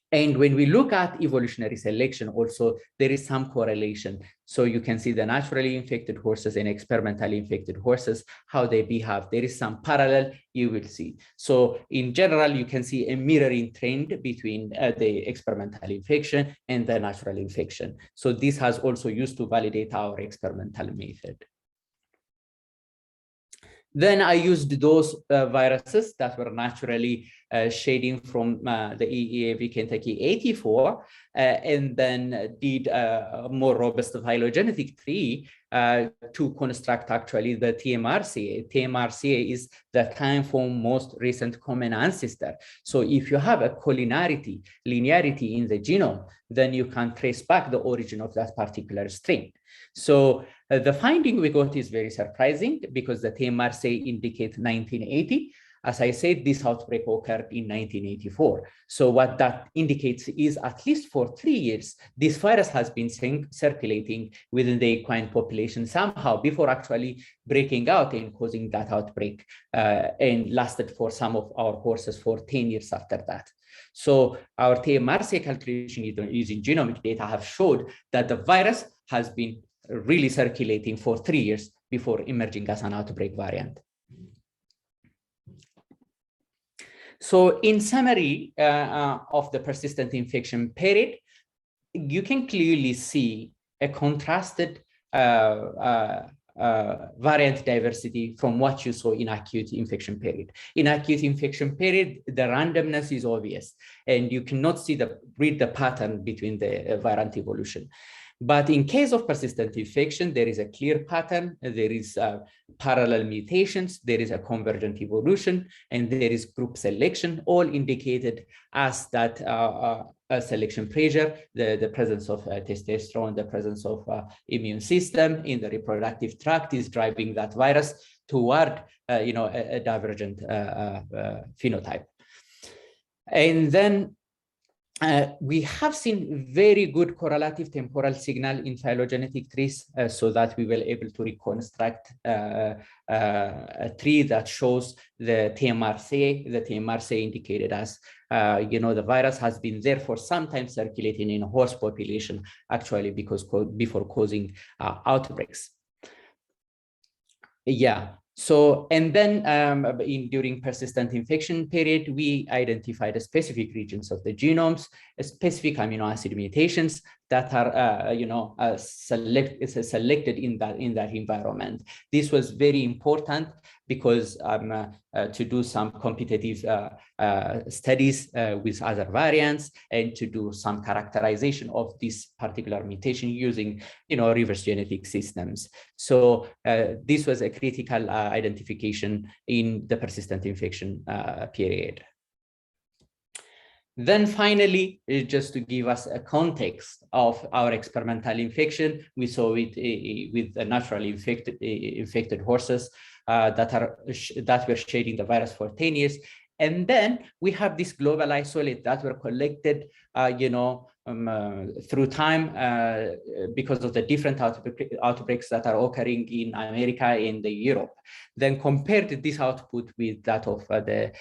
And when we look at evolutionary selection, also there is some correlation. So you can see the naturally infected horses and experimentally infected horses, how they behave. There is some parallel you will see. So in general, you can see a mirroring trend between the experimental infection and the natural infection. So this has also used to validate our experimental method. Then I used those viruses that were naturally shading from the EEAV Kentucky 84, and then did a more robust phylogenetic tree to construct actually the TMRCA. TMRCA is the time from most recent common ancestor. So if you have a collinearity, linearity in the genome, then you can trace back the origin of that particular strain. So the finding we got is very surprising because the TMRCA indicates 1980. As I said, this outbreak occurred in 1984. So what that indicates is at least for 3 years, this virus has been circulating within the equine population somehow before actually breaking out and causing that outbreak, and lasted for some of our horses for 10 years after that. So our TMRCA calculation using genomic data have showed that the virus has been really circulating for 3 years before emerging as an outbreak variant. So in summary of the persistent infection period, you can clearly see a contrasted variant diversity from what you saw in acute infection period. In acute infection period, the randomness is obvious, and you cannot read the pattern between the variant evolution. But in case of persistent infection, there is a clear pattern, there is parallel mutations, there is a convergent evolution, and there is group selection, all indicated as that selection pressure, the presence of testosterone, the presence of immune system in the reproductive tract is driving that virus toward a divergent phenotype. And then we have seen very good correlative temporal signal in phylogenetic trees, so that we were able to reconstruct a tree that shows the TMRCA. The TMRCA indicated as, the virus has been there for some time circulating in a horse population, actually before causing outbreaks. Yeah. So, and then during persistent infection period, we identified specific regions of the genomes, specific amino acid mutations that are, selected in that environment. This was very important because to do some competitive studies with other variants and to do some characterization of this particular mutation using, reverse genetic systems. So this was a critical identification in the persistent infection period. Then finally, just to give us a context of our experimental infection, we saw it with the naturally infected horses that were shading the virus for 10 years. And then we have this global isolate that were collected, through time because of the different outbreaks that are occurring in America and Europe. Then compared this output with that of the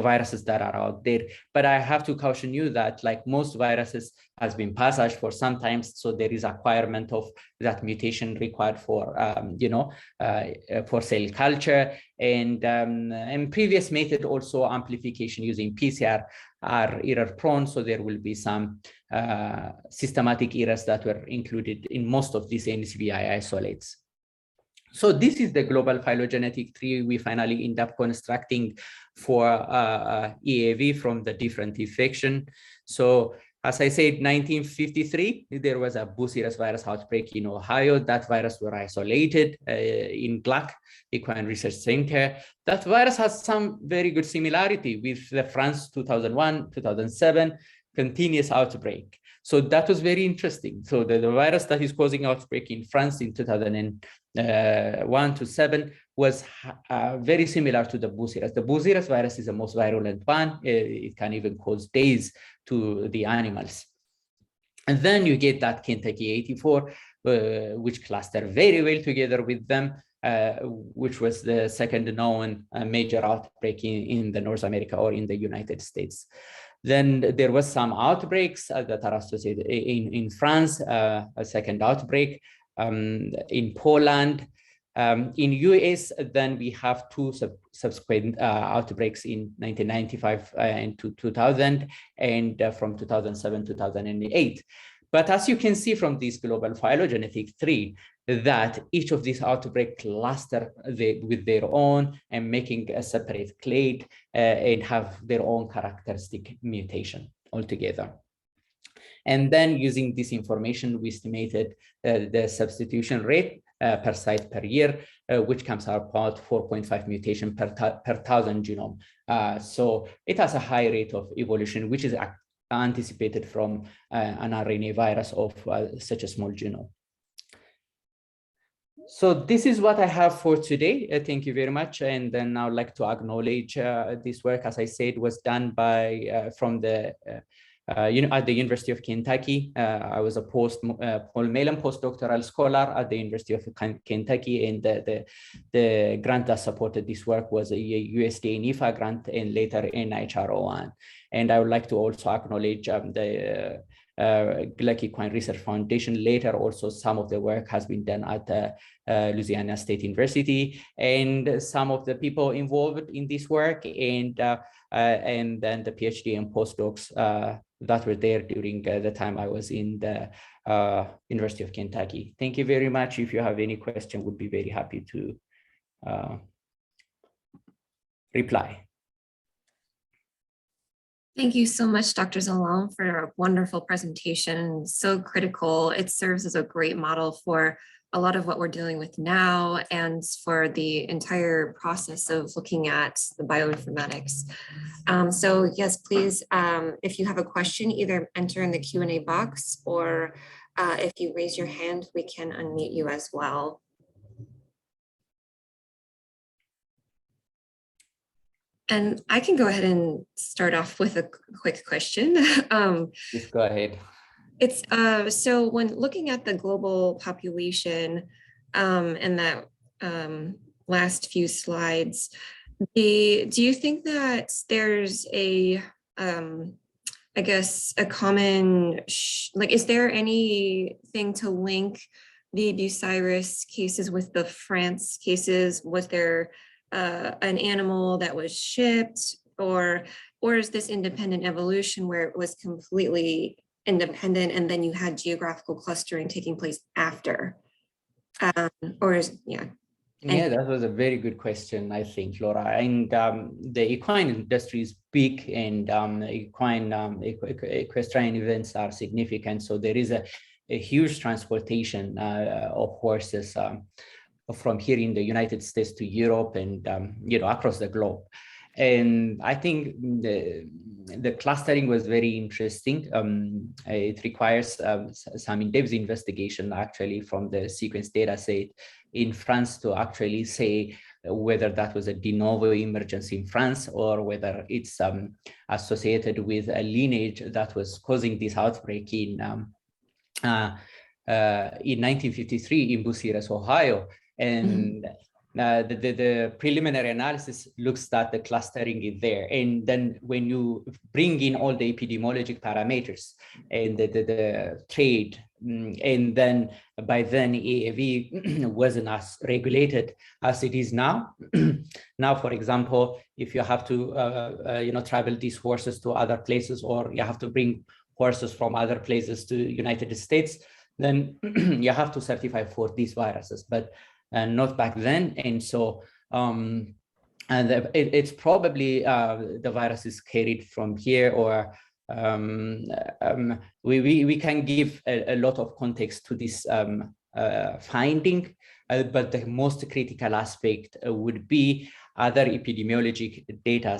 viruses that are out there. But I have to caution you that, like most viruses, has been passage for some time, so there is acquirement of that mutation required for for cell culture, and previous method also amplification using PCR are error prone, so there will be some systematic errors that were included in most of these NCBI isolates. So this is the global phylogenetic tree we finally end up constructing for EAV from the different infection. So as I said, 1953, there was a Bucyrus virus outbreak in Ohio. That virus were isolated in GLAC, Equine Research Center. That virus has some very good similarity with the France 2001, 2007 continuous outbreak. So that was very interesting. So the virus that is causing outbreak in France in 2001 to 7 was very similar to the Bucyrus. The Bucyrus virus is the most virulent one. It can even cause days to the animals. And then you get that Kentucky 84, which cluster very well together with them, which was the second known major outbreak in the North America or in the United States. Then there was some outbreaks that are associated in France, a second outbreak, in Poland. In US, then we have two subsequent outbreaks in 1995 and 2000, and from 2007 to 2008. But as you can see from this global phylogenetic tree, that each of these outbreak cluster with their own and making a separate clade and have their own characteristic mutation altogether. And then using this information, we estimated the substitution rate per site per year, which comes out about 4.5 mutation per 1,000 genome. So it has a high rate of evolution, which is anticipated from an RNA virus of such a small genome. So this is what I have for today. Thank you very much. And then I would like to acknowledge this work, as I said, was done by from the at the University of Kentucky. I was a Paul Mellon postdoctoral scholar at the University of Kentucky, and the grant that supported this work was a USDA NIFA grant and later NHR01. And I would like to also acknowledge the GLAC Equine Research Foundation. Later, also some of the work has been done at Louisiana State University, and some of the people involved in this work, and then the PhD and postdocs that were there during the time I was in the University of Kentucky. Thank you very much. If you have any question, would be very happy to reply. Thank you so much, Dr. Zelalem, for a wonderful presentation. So critical. It serves as a great model for a lot of what we're dealing with now and for the entire process of looking at the bioinformatics. So yes, please, if you have a question, either enter in the Q&A box, or if you raise your hand, we can unmute you as well. And I can go ahead and start off with a quick question. Just go ahead. It's so when looking at the global population and that last few slides, do you think that there's a I guess a common is there anything to link the Bucyrus cases with the France cases? Was there an animal that was shipped, or is this independent evolution where it was completely independent and then you had geographical clustering taking place after? Or is, yeah. Yeah, that was a very good question, I think, Laura. And the equine industry is big, and equestrian events are significant. So there is a huge transportation of horses from here in the United States to Europe and across the globe. And I think the clustering was very interesting. It requires some in-depth investigation actually from the sequence data set in France to actually say whether that was a de novo emergence in France or whether it's associated with a lineage that was causing this outbreak in 1953 in Bucyrus, Ohio. And the preliminary analysis looks that the clustering is there. And then when you bring in all the epidemiologic parameters and the trade, and then by then AAV wasn't as regulated as it is now. Now, for example, if you have to travel these horses to other places, or you have to bring horses from other places to United States, then you have to certify for these viruses, but not back then. And so it's probably the virus is carried from here, or we can give a lot of context to this finding, but the most critical aspect would be other epidemiologic data.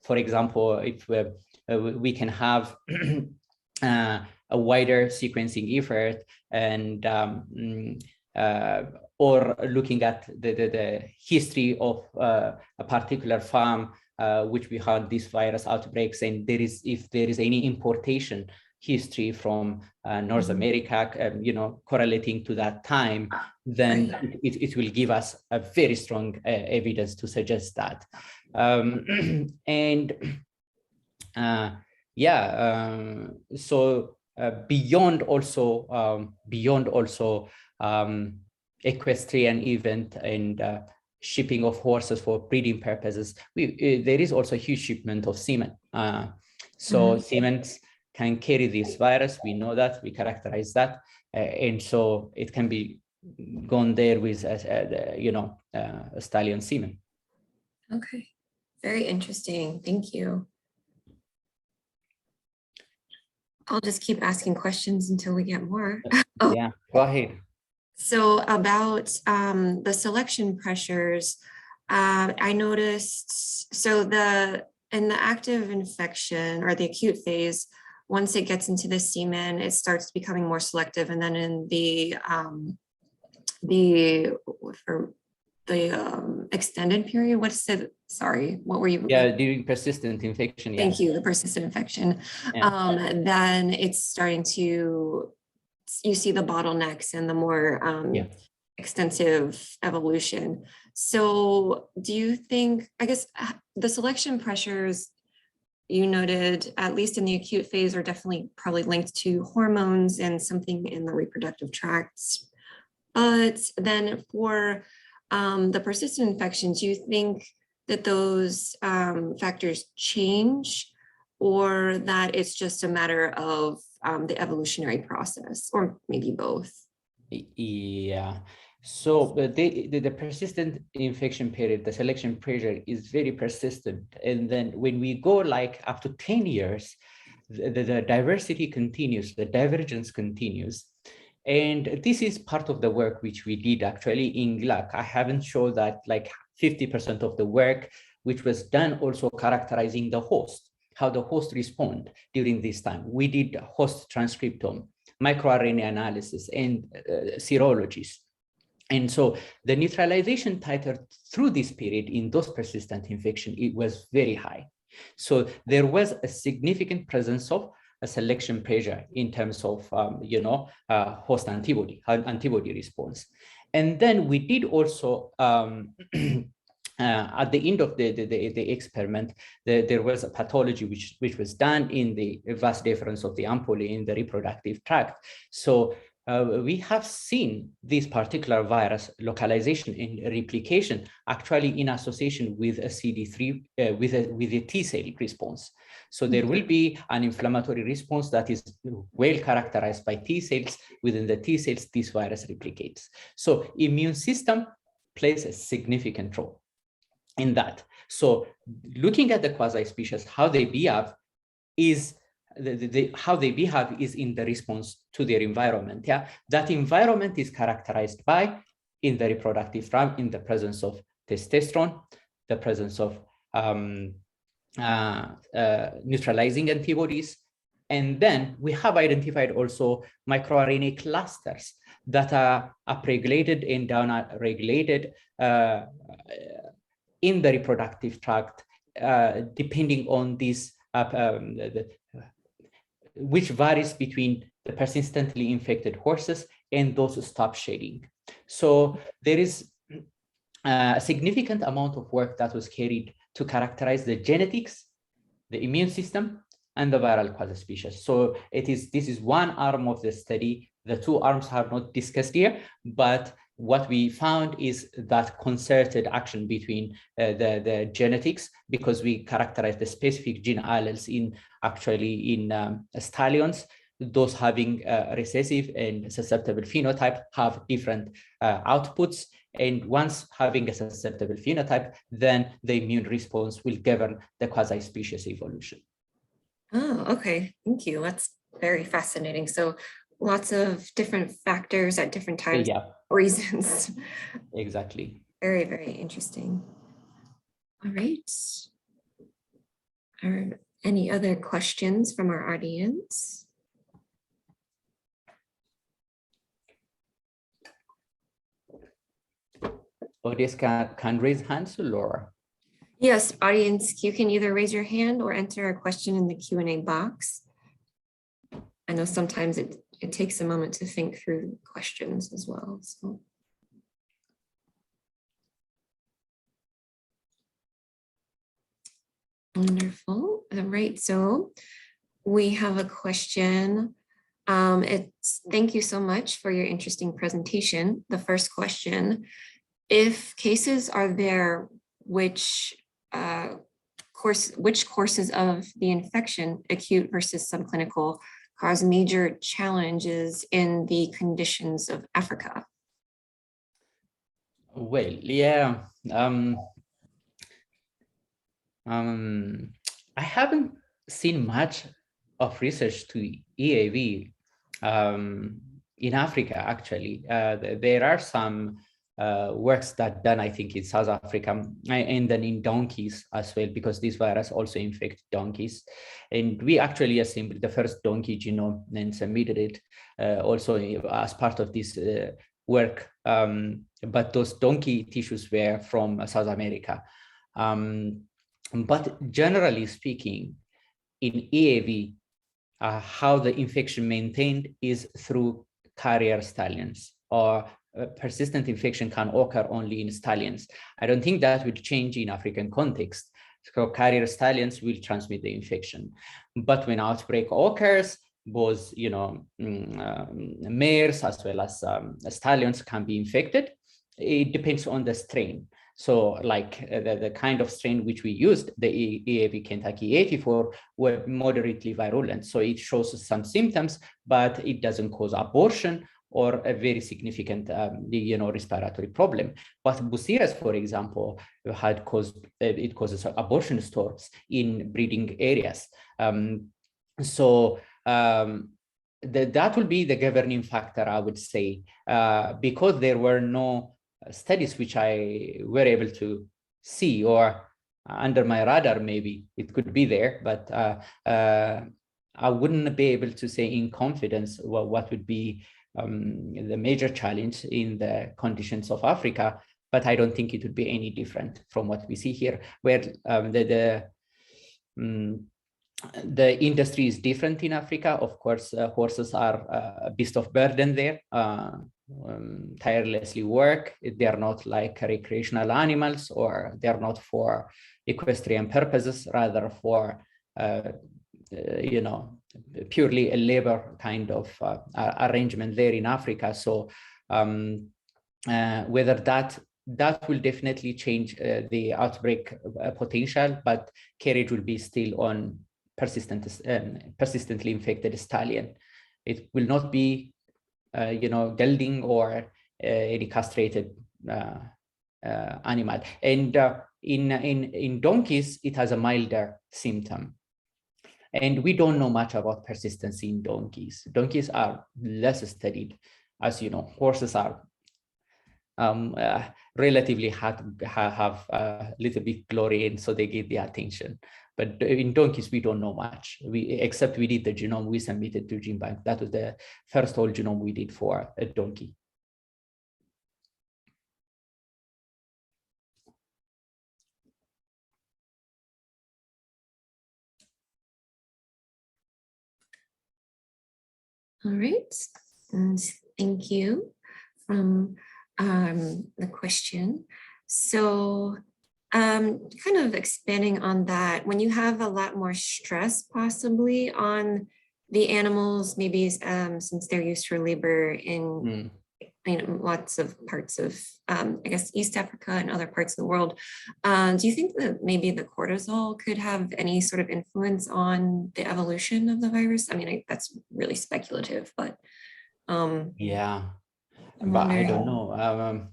For example, if we can have a wider sequencing effort, and or looking at the history of a particular farm which we had these virus outbreaks, and if there is any importation history from North America, correlating to that time, then it will give us a very strong evidence to suggest that. So beyond also equestrian event and shipping of horses for breeding purposes, there is also a huge shipment of semen. So semen can carry this virus. We know that, we characterize that, and so it can be gone there with a stallion semen. Okay, very interesting. Thank you. I'll just keep asking questions until we get more. Yeah, go ahead. So about the selection pressures, I noticed, so in the active infection or the acute phase, once it gets into the semen, it starts becoming more selective. And then in the extended period, what were you? Yeah, during persistent infection. Thank you, the persistent infection. Yeah. Then it's starting to, you see the bottlenecks and the more extensive evolution. So do you think, I guess the selection pressures you noted, at least in the acute phase, are definitely probably linked to hormones and something in the reproductive tracts. But then for the persistent infections, do you think that those factors change, or that it's just a matter of the evolutionary process, or maybe both? Yeah. So the persistent infection period, the selection pressure is very persistent. And then when we go like up to 10 years, the diversity continues, the divergence continues. And this is part of the work which we did actually in GLAC. I haven't shown that like 50% of the work which was done also characterizing the host, how the host respond during this time. We did host transcriptome, microRNA analysis, and serologies. And so the neutralization titer through this period in those persistent infection, it was very high. So there was a significant presence of a selection pressure in terms of, host antibody response. And then we did also, at the end of the experiment, there was a pathology which was done in the vas deferens of the ampulla in the reproductive tract. So we have seen this particular virus localization and replication actually in association with a CD3, with a T cell response. So there will be an inflammatory response that is well characterized by T cells. Within the T cells, this virus replicates. So immune system plays a significant role in that. So looking at the quasi-species, how they behave is how they behave is in the response to their environment. Yeah, that environment is characterized by, in the reproductive tract, in the presence of testosterone, the presence of neutralizing antibodies. And then we have identified also microRNA clusters that are upregulated and downregulated in the reproductive tract, depending on this, which varies between the persistently infected horses and those who stop shedding. So there is a significant amount of work that was carried to characterize the genetics, the immune system, and the viral quasispecies. So this is one arm of the study. The two arms are not discussed here, but what we found is that concerted action between the genetics, because we characterize the specific gene alleles in stallions. Those having recessive and susceptible phenotype have different outputs. And once having a susceptible phenotype, then the immune response will govern the quasi-species evolution. Oh, okay. Thank you. That's very fascinating. So lots of different factors at different times, reasons. Exactly. Very, very interesting. All right. Are any other questions from our audience? Audience can raise hands, Laura. Yes, audience, you can either raise your hand or enter a question in the Q&A box. I know sometimes it takes a moment to think through questions as well. So. Wonderful. All right, so we have a question. Thank you so much for your interesting presentation. The first question, if cases are there, which courses of the infection, acute versus subclinical, cause major challenges in the conditions of Africa? Well, yeah. I haven't seen much of research to EAV in Africa, actually. There are some works that done, I think, in South Africa and then in donkeys as well, because this virus also infects donkeys. And we actually assembled the first donkey genome and submitted it also as part of this work. But those donkey tissues were from South America. But generally speaking, in EAV, how the infection maintained is through carrier stallions, or persistent infection can occur only in stallions. I don't think that will change in African context. So carrier stallions will transmit the infection. But when outbreak occurs, both mares as well as stallions can be infected. It depends on the strain. So like the kind of strain which we used, the EAV Kentucky 84, were moderately virulent. So it shows some symptoms, but it doesn't cause abortion or a very significant respiratory problem. But Buceras, for example, had it causes abortion storms in breeding areas. That will be the governing factor, I would say, because there were no studies which I were able to see, or under my radar, maybe it could be there, but I wouldn't be able to say in confidence what would be the major challenge in the conditions of Africa. But I don't think it would be any different from what we see here, where the industry is different in Africa. Of course, horses are a beast of burden there, tirelessly work. They are not like recreational animals, or they are not for equestrian purposes, rather for, purely a labor kind of arrangement there in Africa. So whether that will definitely change the outbreak potential, but carriage will be still on persistently infected stallion. It will not be, gelding or any castrated animal. And in donkeys, it has a milder symptom. And we don't know much about persistency in donkeys. Donkeys are less studied. As you know, horses are relatively have a little bit glory, and so they get the attention. But in donkeys, we don't know much. Except we did the genome, we submitted to GenBank. That was the first whole genome we did for a donkey. All right, and thank you from the question. So kind of expanding on that, when you have a lot more stress possibly on the animals, maybe since they're used for labor in lots of parts of, I guess, East Africa and other parts of the world, do you think that maybe the cortisol could have any sort of influence on the evolution of the virus? I mean, that's really speculative, but yeah, I'm but I wondering. don't know.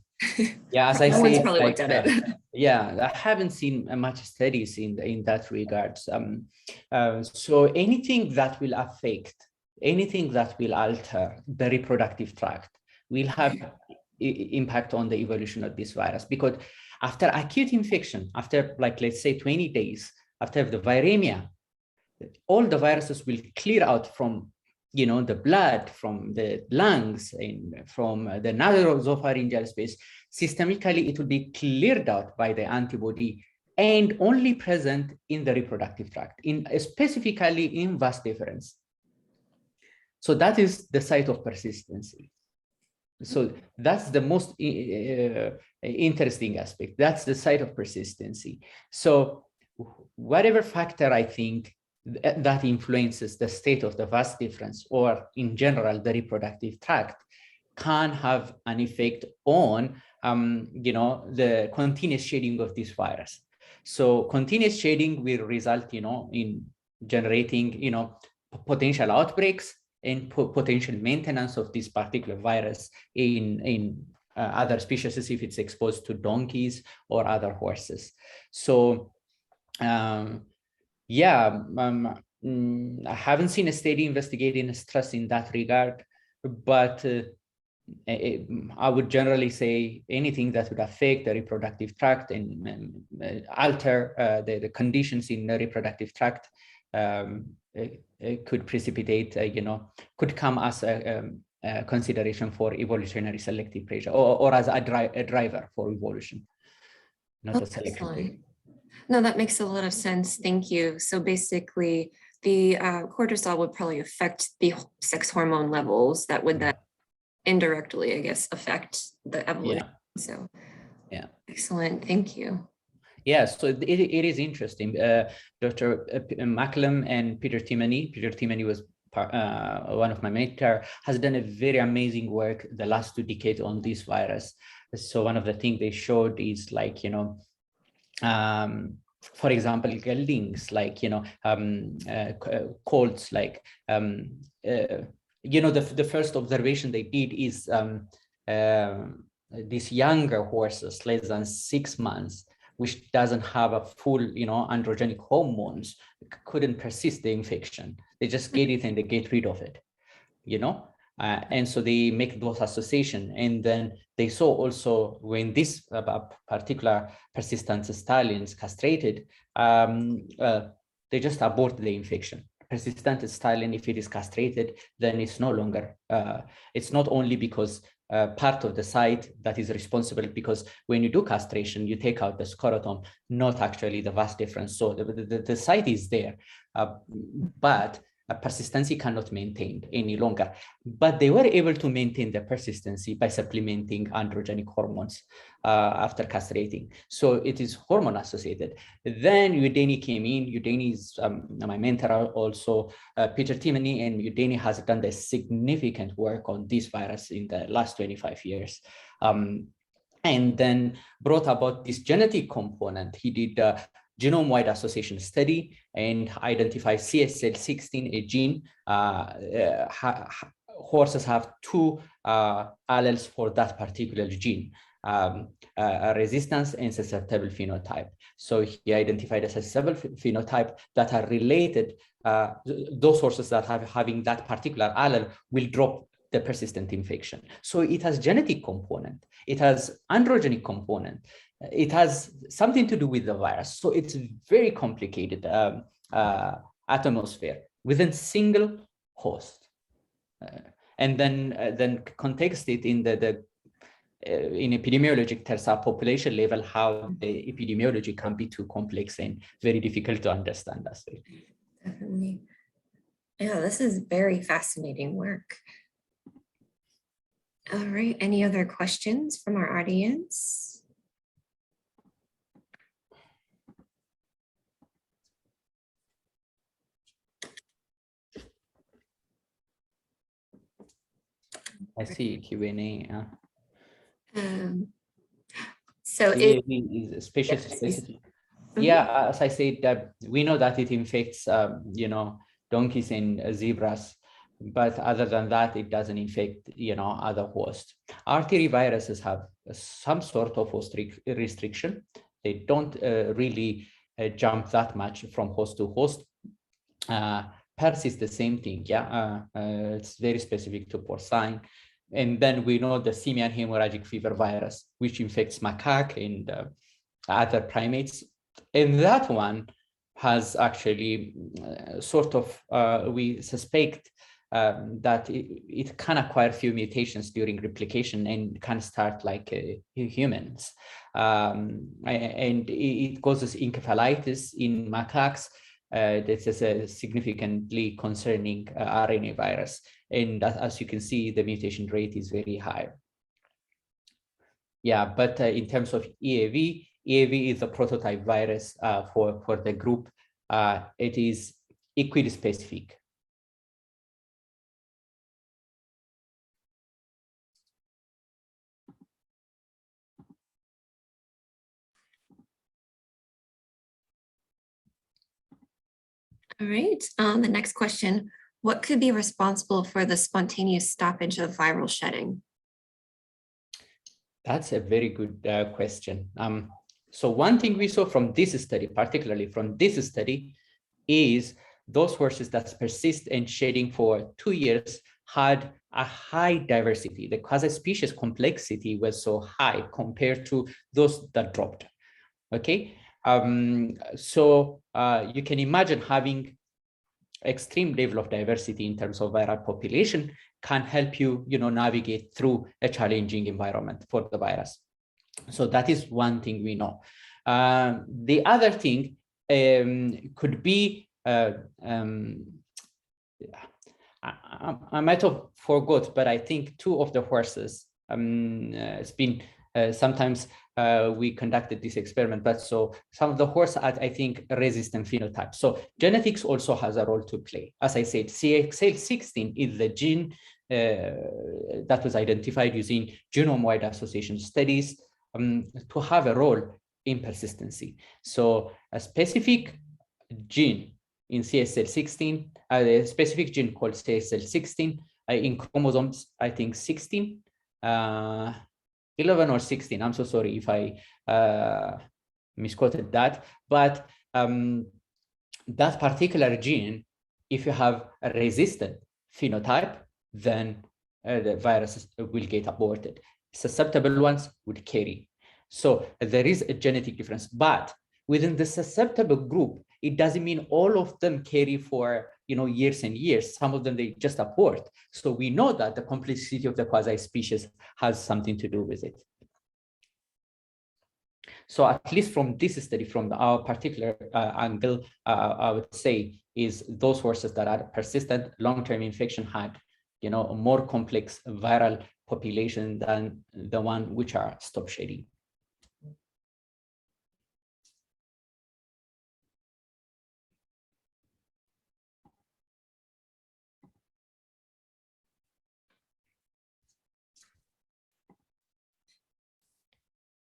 Yeah, as I No one's said, probably looked at it. yeah, I haven't seen much studies in that regard. So anything that will affect, anything that will alter the reproductive tract will have impact on the evolution of this virus, because after acute infection, after like, let's say 20 days after the viremia, all the viruses will clear out from the blood, from the lungs, and from the nasopharyngeal space. Systemically, it will be cleared out by the antibody and only present in the reproductive tract, specifically in vas deferens. So that is the site of persistency. So that's the most interesting aspect. That's the site of persistency. So whatever factor I think that influences the state of the vas deferens, or in general the reproductive tract, can have an effect on the continuous shedding of this virus. So continuous shedding will result in generating potential outbreaks and potential maintenance of this particular virus in other species if it's exposed to donkeys or other horses. So yeah, I haven't seen a study investigating stress in that regard, but I would generally say anything that would affect the reproductive tract and alter the conditions in the reproductive tract it could precipitate, could come as a consideration for evolutionary selective pressure, or as a driver for evolution, not a selective pressure. No, that makes a lot of sense. Thank you. So basically, the cortisol would probably affect the sex hormone levels that would then indirectly, I guess, affect the evolution. Yeah. So yeah, excellent. Thank you. Yeah, so it is interesting. Dr. Macklem and Peter Timoney was one of my mentors, has done a very amazing work the last 2 decades on this virus. So one of the things they showed is like, for example, links like, colds, like, the first observation they did is these younger horses, less than 6 months, which doesn't have a full, androgenic hormones, couldn't persist the infection. They just get it and they get rid of it, and so they make those associations. And then they saw also when this particular persistent stallions castrated, they just abort the infection. Persistent stallion, if it is castrated, then it's no longer, it's not only because part of the site that is responsible, because when you do castration, you take out the scrotum, not actually the vas deferens. So the site is there, but persistency cannot maintain any longer. But they were able to maintain the persistency by supplementing androgenic hormones after castrating. So it is hormone associated. Then Udeni came in. Udeni is my mentor also. Peter Timoney and Udeni has done the significant work on this virus in the last 25 years. And then brought about this genetic component. He did genome-wide association study and identify CSL16, a gene. Horses have 2 alleles for that particular gene, resistance and susceptible phenotype. So he identified a susceptible phenotype that are related. Those horses that have having that particular allele will drop the persistent infection. So it has genetic component, it has androgenic component, it has something to do with the virus. So it's very complicated atmosphere within single host. And then context it in in epidemiologic terms, our population level, how the epidemiology can be too complex and very difficult to understand as well. Definitely. Yeah, this is very fascinating work. All right, any other questions from our audience? I see Q&A. So it is species specific. Mhm. Yeah, as I said, we know that it infects, donkeys and zebras, but other than that, it doesn't infect, other hosts. Arteriviruses have some sort of host restriction. They don't really jump that much from host to host. PERS is the same thing. Yeah, it's very specific to porcine. And then we know the simian hemorrhagic fever virus, which infects macaque and other primates. And that one has actually we suspect that it can acquire few mutations during replication and can start like humans. And it causes encephalitis in macaques. This is a significantly concerning RNA virus. And as you can see, the mutation rate is very high. Yeah, but in terms of EAV is a prototype virus for the group. It is equid specific. All right, the next question, what could be responsible for the spontaneous stoppage of viral shedding? That's a very good question. So one thing we saw from this study, particularly from this study, is those horses that persist in shedding for 2 years had a high diversity. The quasi-species complexity was so high compared to those that dropped. Okay, so you can imagine having extreme level of diversity in terms of viral population can help you, navigate through a challenging environment for the virus. So that is one thing we know. The other thing could be, I might have forgot, but I think 2 of the horses, it's been sometimes we conducted this experiment, but so some of the horses had, I think, resistant phenotype. So genetics also has a role to play. As I said, CXL16 is the gene that was identified using genome-wide association studies to have a role in persistency. So a specific gene in CXL16, a specific gene called CXL16 in chromosomes, I think 16, 11 or 16. I'm so sorry if I misquoted that, but that particular gene, if you have a resistant phenotype, then the virus will get aborted. Susceptible ones would carry. So there is a genetic difference, but within the susceptible group, it doesn't mean all of them carry for years and years. Some of them, they just abort. So we know that the complexity of the quasi-species has something to do with it. So at least from this study, from our particular angle, I would say is those horses that are persistent long-term infection had, a more complex viral population than the one which are stop shedding.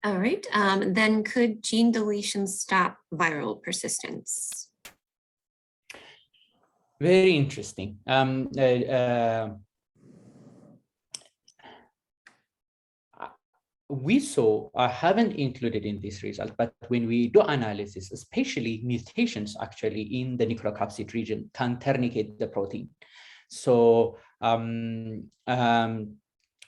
All right, then could gene deletion stop viral persistence? Very interesting. We saw, I haven't included in this result, but when we do analysis, especially mutations actually in the nucleocapsid region can tourniquet the protein. So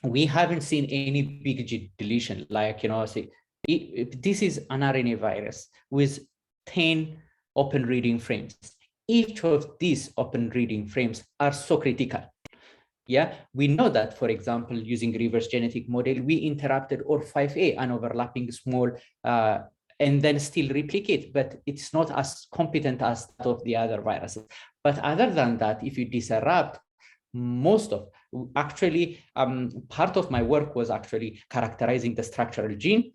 we haven't seen any big deletion, like, say, this is an RNA virus with 10 open reading frames. Each of these open reading frames are so critical. Yeah, we know that, for example, using reverse genetic model, we interrupted OR5A, an overlapping small, and then still replicate, but it's not as competent as that of the other viruses. But other than that, if you disrupt most of, actually, part of my work was actually characterizing the structural gene,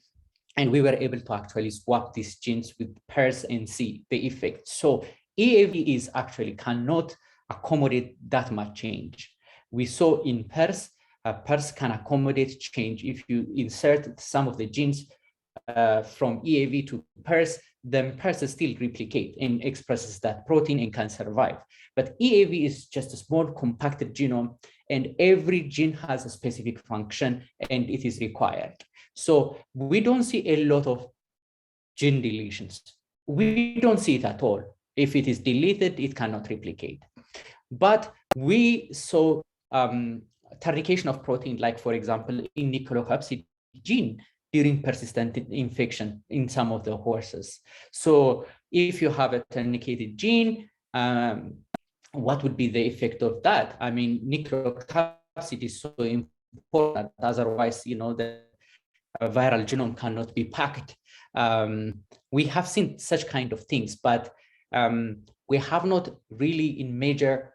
and we were able to actually swap these genes with pairs and see the effect. So EAV is actually cannot accommodate that much change. We saw in pairs, pairs can accommodate change. If you insert some of the genes from EAV to pairs, then pairs still replicate and expresses that protein and can survive. But EAV is just a small compacted genome, and every gene has a specific function and it is required. So we don't see a lot of gene deletions. We don't see it at all. If it is deleted, it cannot replicate. But we saw ternication of protein, like, for example, in nucleocapsid gene during persistent infection in some of the horses. So if you have a tourniqueted gene, what would be the effect of that? I mean, nucleocapsid is so important, otherwise, the viral genome cannot be packed. We have seen such kind of things, but we have not really in major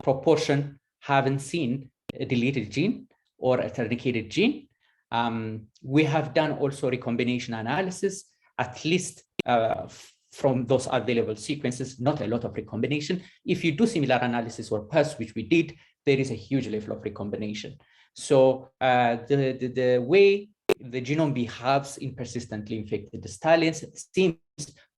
proportion haven't seen a deleted gene or a tourniqueted gene. We have done also recombination analysis, at least from those available sequences, not a lot of recombination. If you do similar analysis or pairs, which we did, there is a huge level of recombination. So the way the genome behaves in persistently infected stallions seems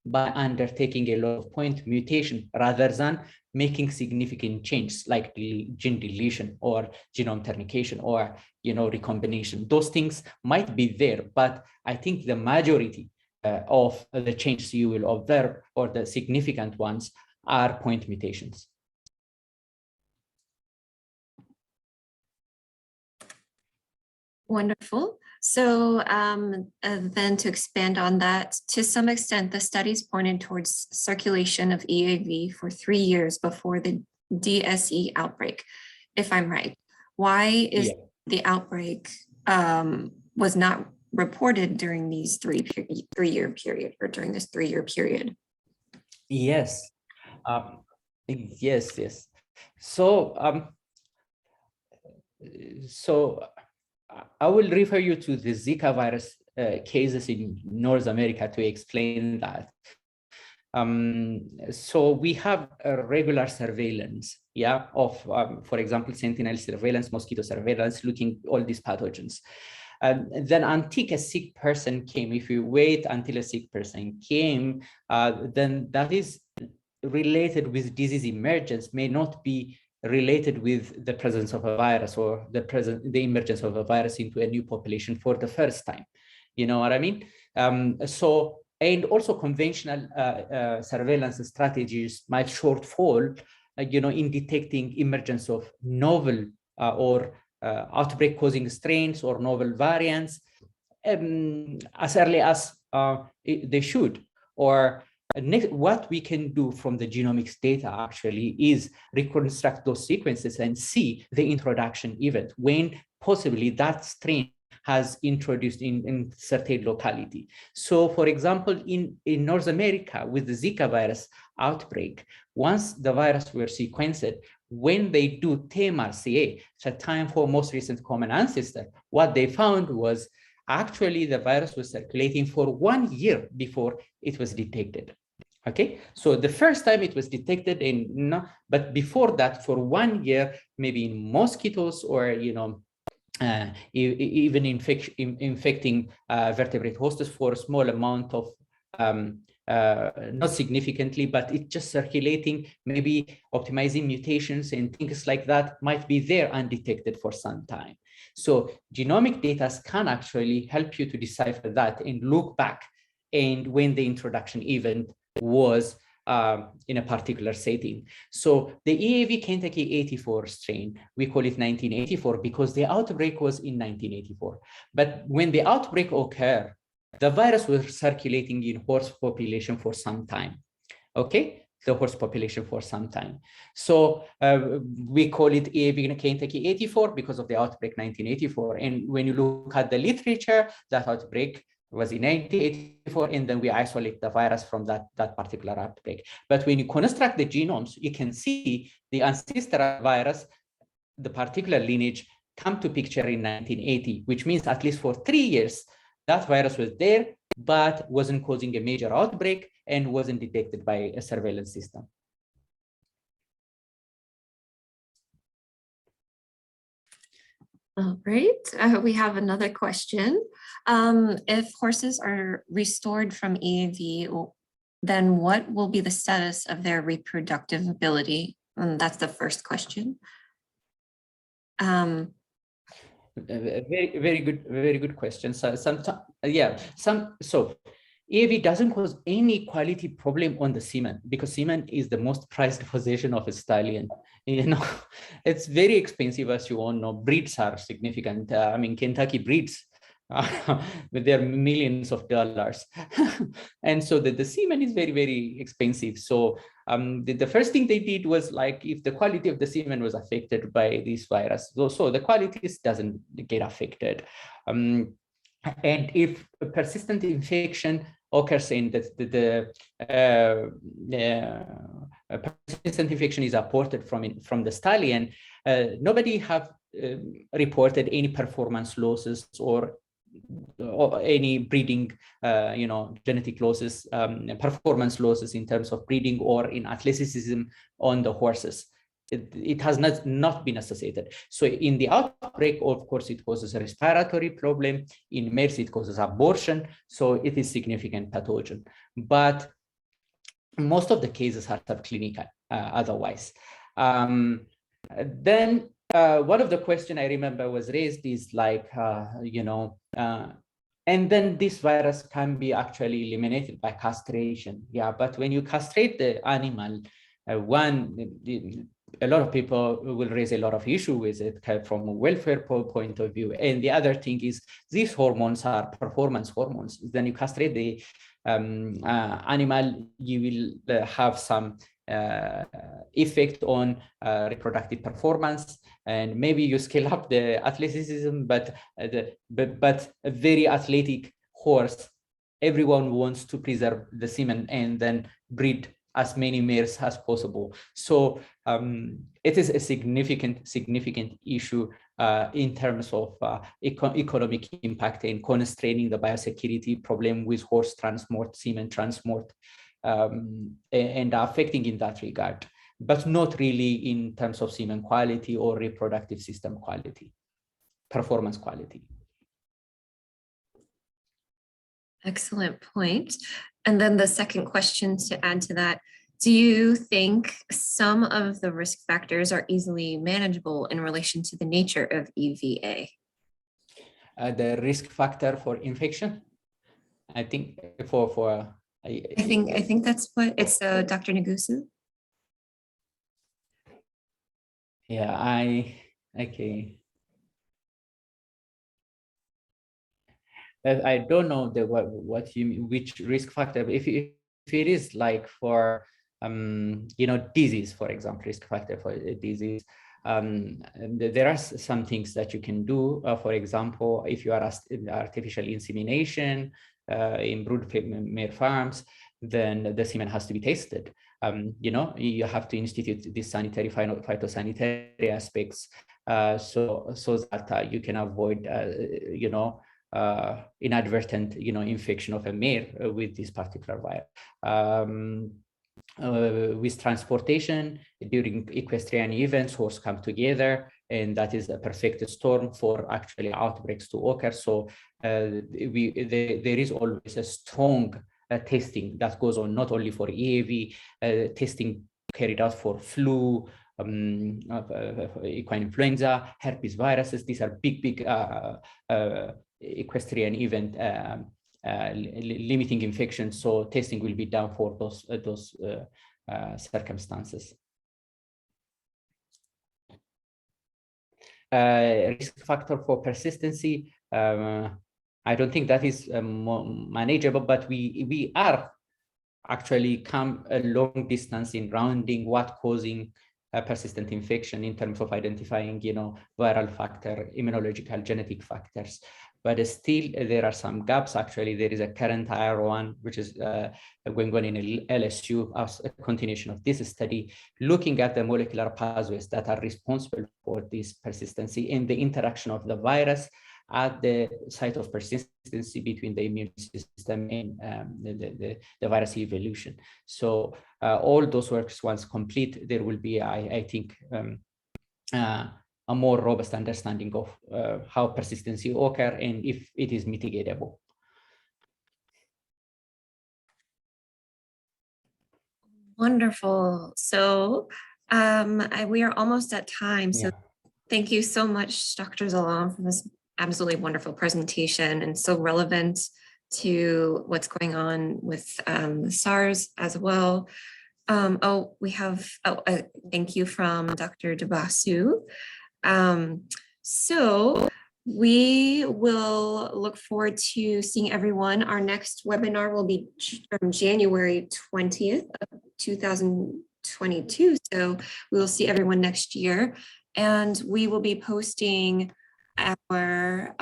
by undertaking a lot of point mutation rather than making significant changes like gene deletion or genome tourniquetation or recombination. Those things might be there, but I think the majority of the changes you will observe, or the significant ones, are point mutations. Wonderful. So then to expand on that, to some extent, the studies pointed towards circulation of EAV for 3 years before the DSE outbreak, if I'm right. Why is the outbreak was not reported during these three-year period, or during this 3-year period? Yes. Yes. So I will refer you to the Zika virus cases in North America to explain that. So we have a regular surveillance, of, for example, sentinel surveillance, mosquito surveillance, looking at all these pathogens. Then until a sick person came, if you wait until a sick person came, then that is related with disease emergence, may not be related with the presence of a virus or the emergence of a virus into a new population for the first time. You know what I mean? And also conventional surveillance strategies might shortfall, in detecting emergence of novel or outbreak-causing strains or novel variants as early as they should. Or what we can do from the genomics data actually is reconstruct those sequences and see the introduction event when possibly that strain has introduced in certain locality. So for example, in North America with the Zika virus outbreak, once the virus were sequenced, when they do TMRCA, the time for most recent common ancestor, what they found was actually the virus was circulating for 1 year before it was detected. Okay, so the first time it was detected but before that, for 1 year, maybe in mosquitoes or even infecting vertebrate hosts for a small amount of not significantly, but it's just circulating, maybe optimizing mutations and things like that might be there undetected for some time. So genomic data can actually help you to decipher that and look back and when the introduction event was in a particular setting. So the EAV Kentucky 84 strain, we call it 1984 because the outbreak was in 1984. But when the outbreak occurred, the virus was circulating in horse population for some time. Okay, the horse population for some time. So we call it EAV Kentucky 84 because of the outbreak 1984. And when you look at the literature, that outbreak was in 1984, and then we isolate the virus from that particular outbreak. But when you construct the genomes, you can see the ancestral virus, the particular lineage, come to picture in 1980, which means at least for 3 years, that virus was there, but wasn't causing a major outbreak and wasn't detected by a surveillance system. All right, we have another question. If horses are restored from EAV, then what will be the status of their reproductive ability? And that's the first question. Very good question. So EAV doesn't cause any quality problem on the semen because semen is the most prized possession of a stallion. You know, it's very expensive, as you all know. Breeds are significant. I mean, Kentucky breeds, but they're millions of dollars, and so the semen is very expensive. So the first thing they did was, like, if the quality of the semen was affected by this virus, so the quality doesn't get affected. And if a persistent infection occurs in the persistent infection is reported from the stallion, nobody have reported any performance losses or any breeding, genetic losses, performance losses in terms of breeding or in athleticism on the horses. It has not been associated. So in the outbreak, of course, it causes a respiratory problem. In mares, it causes abortion. So it is significant pathogen. But most of the cases are subclinical otherwise. Then one of the questions I remember was raised is like, and then this virus can be actually eliminated by castration. Yeah, but when you castrate the animal, a lot of people will raise a lot of issue with it from a welfare point of view. And the other thing is these hormones are performance hormones. Then you castrate the animal, you will have some effect on reproductive performance, and maybe you scale up the athleticism, but a very athletic horse, everyone wants to preserve the semen and then breed as many mares as possible. So it is a significant issue in terms of economic impact and constraining the biosecurity problem with horse transport, semen transport, and affecting in that regard, but not really in terms of semen quality or reproductive system quality, performance quality. Excellent point. And then the second question to add to that, do you think some of the risk factors are easily manageable in relation to the nature of EVA? The risk factor for infection, I think I think that's what it's, Dr. Ngusu. Yeah, okay. I don't know what you mean, which risk factor. If it is like for disease, for example, risk factor for a disease, there are some things that you can do. For example, if you are artificial insemination in brood mare farms, then the semen has to be tested. You have to institute these sanitary phytosanitary aspects so that you can avoid inadvertent infection of a mare with this particular virus. With transportation during equestrian events, horses come together, and that is a perfect storm for actually outbreaks to occur. So there is always a strong testing that goes on, not only for EAV, testing carried out for flu, equine influenza, herpes viruses. These are big equestrian event limiting infection. So testing will be done for those circumstances. Risk factor for persistency, I don't think that is manageable, but we are actually come a long distance in rounding what causing a persistent infection in terms of identifying, viral factor, immunological, genetic factors. But still, there are some gaps. Actually, there is a current IR1, which is going on in LSU as a continuation of this study, looking at the molecular pathways that are responsible for this persistency in the interaction of the virus at the site of persistency between the immune system and the virus evolution. So all those works, once complete, there will be, I think, a more robust understanding of how persistency occurs and if it is mitigatable. Wonderful. So we are almost at time. So thank you so much, Dr. Zelalem, for this absolutely wonderful presentation and so relevant to what's going on with SARS as well. We have a thank you from Dr. Debasu. So we will look forward to seeing everyone. Our next webinar will be from January 20th of 2022. So we will see everyone next year. And we will be posting our,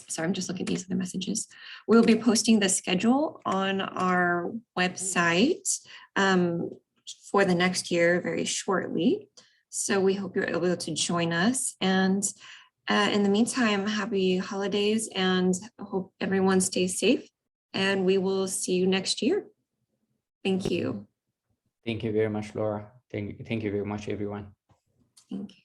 sorry, I'm just looking at these other messages. We'll be posting the schedule on our website for the next year very shortly. So we hope you're able to join us. And in the meantime, happy holidays and hope everyone stays safe. And we will see you next year. Thank you. Thank you very much, Laura. Thank you very much, everyone. Thank you.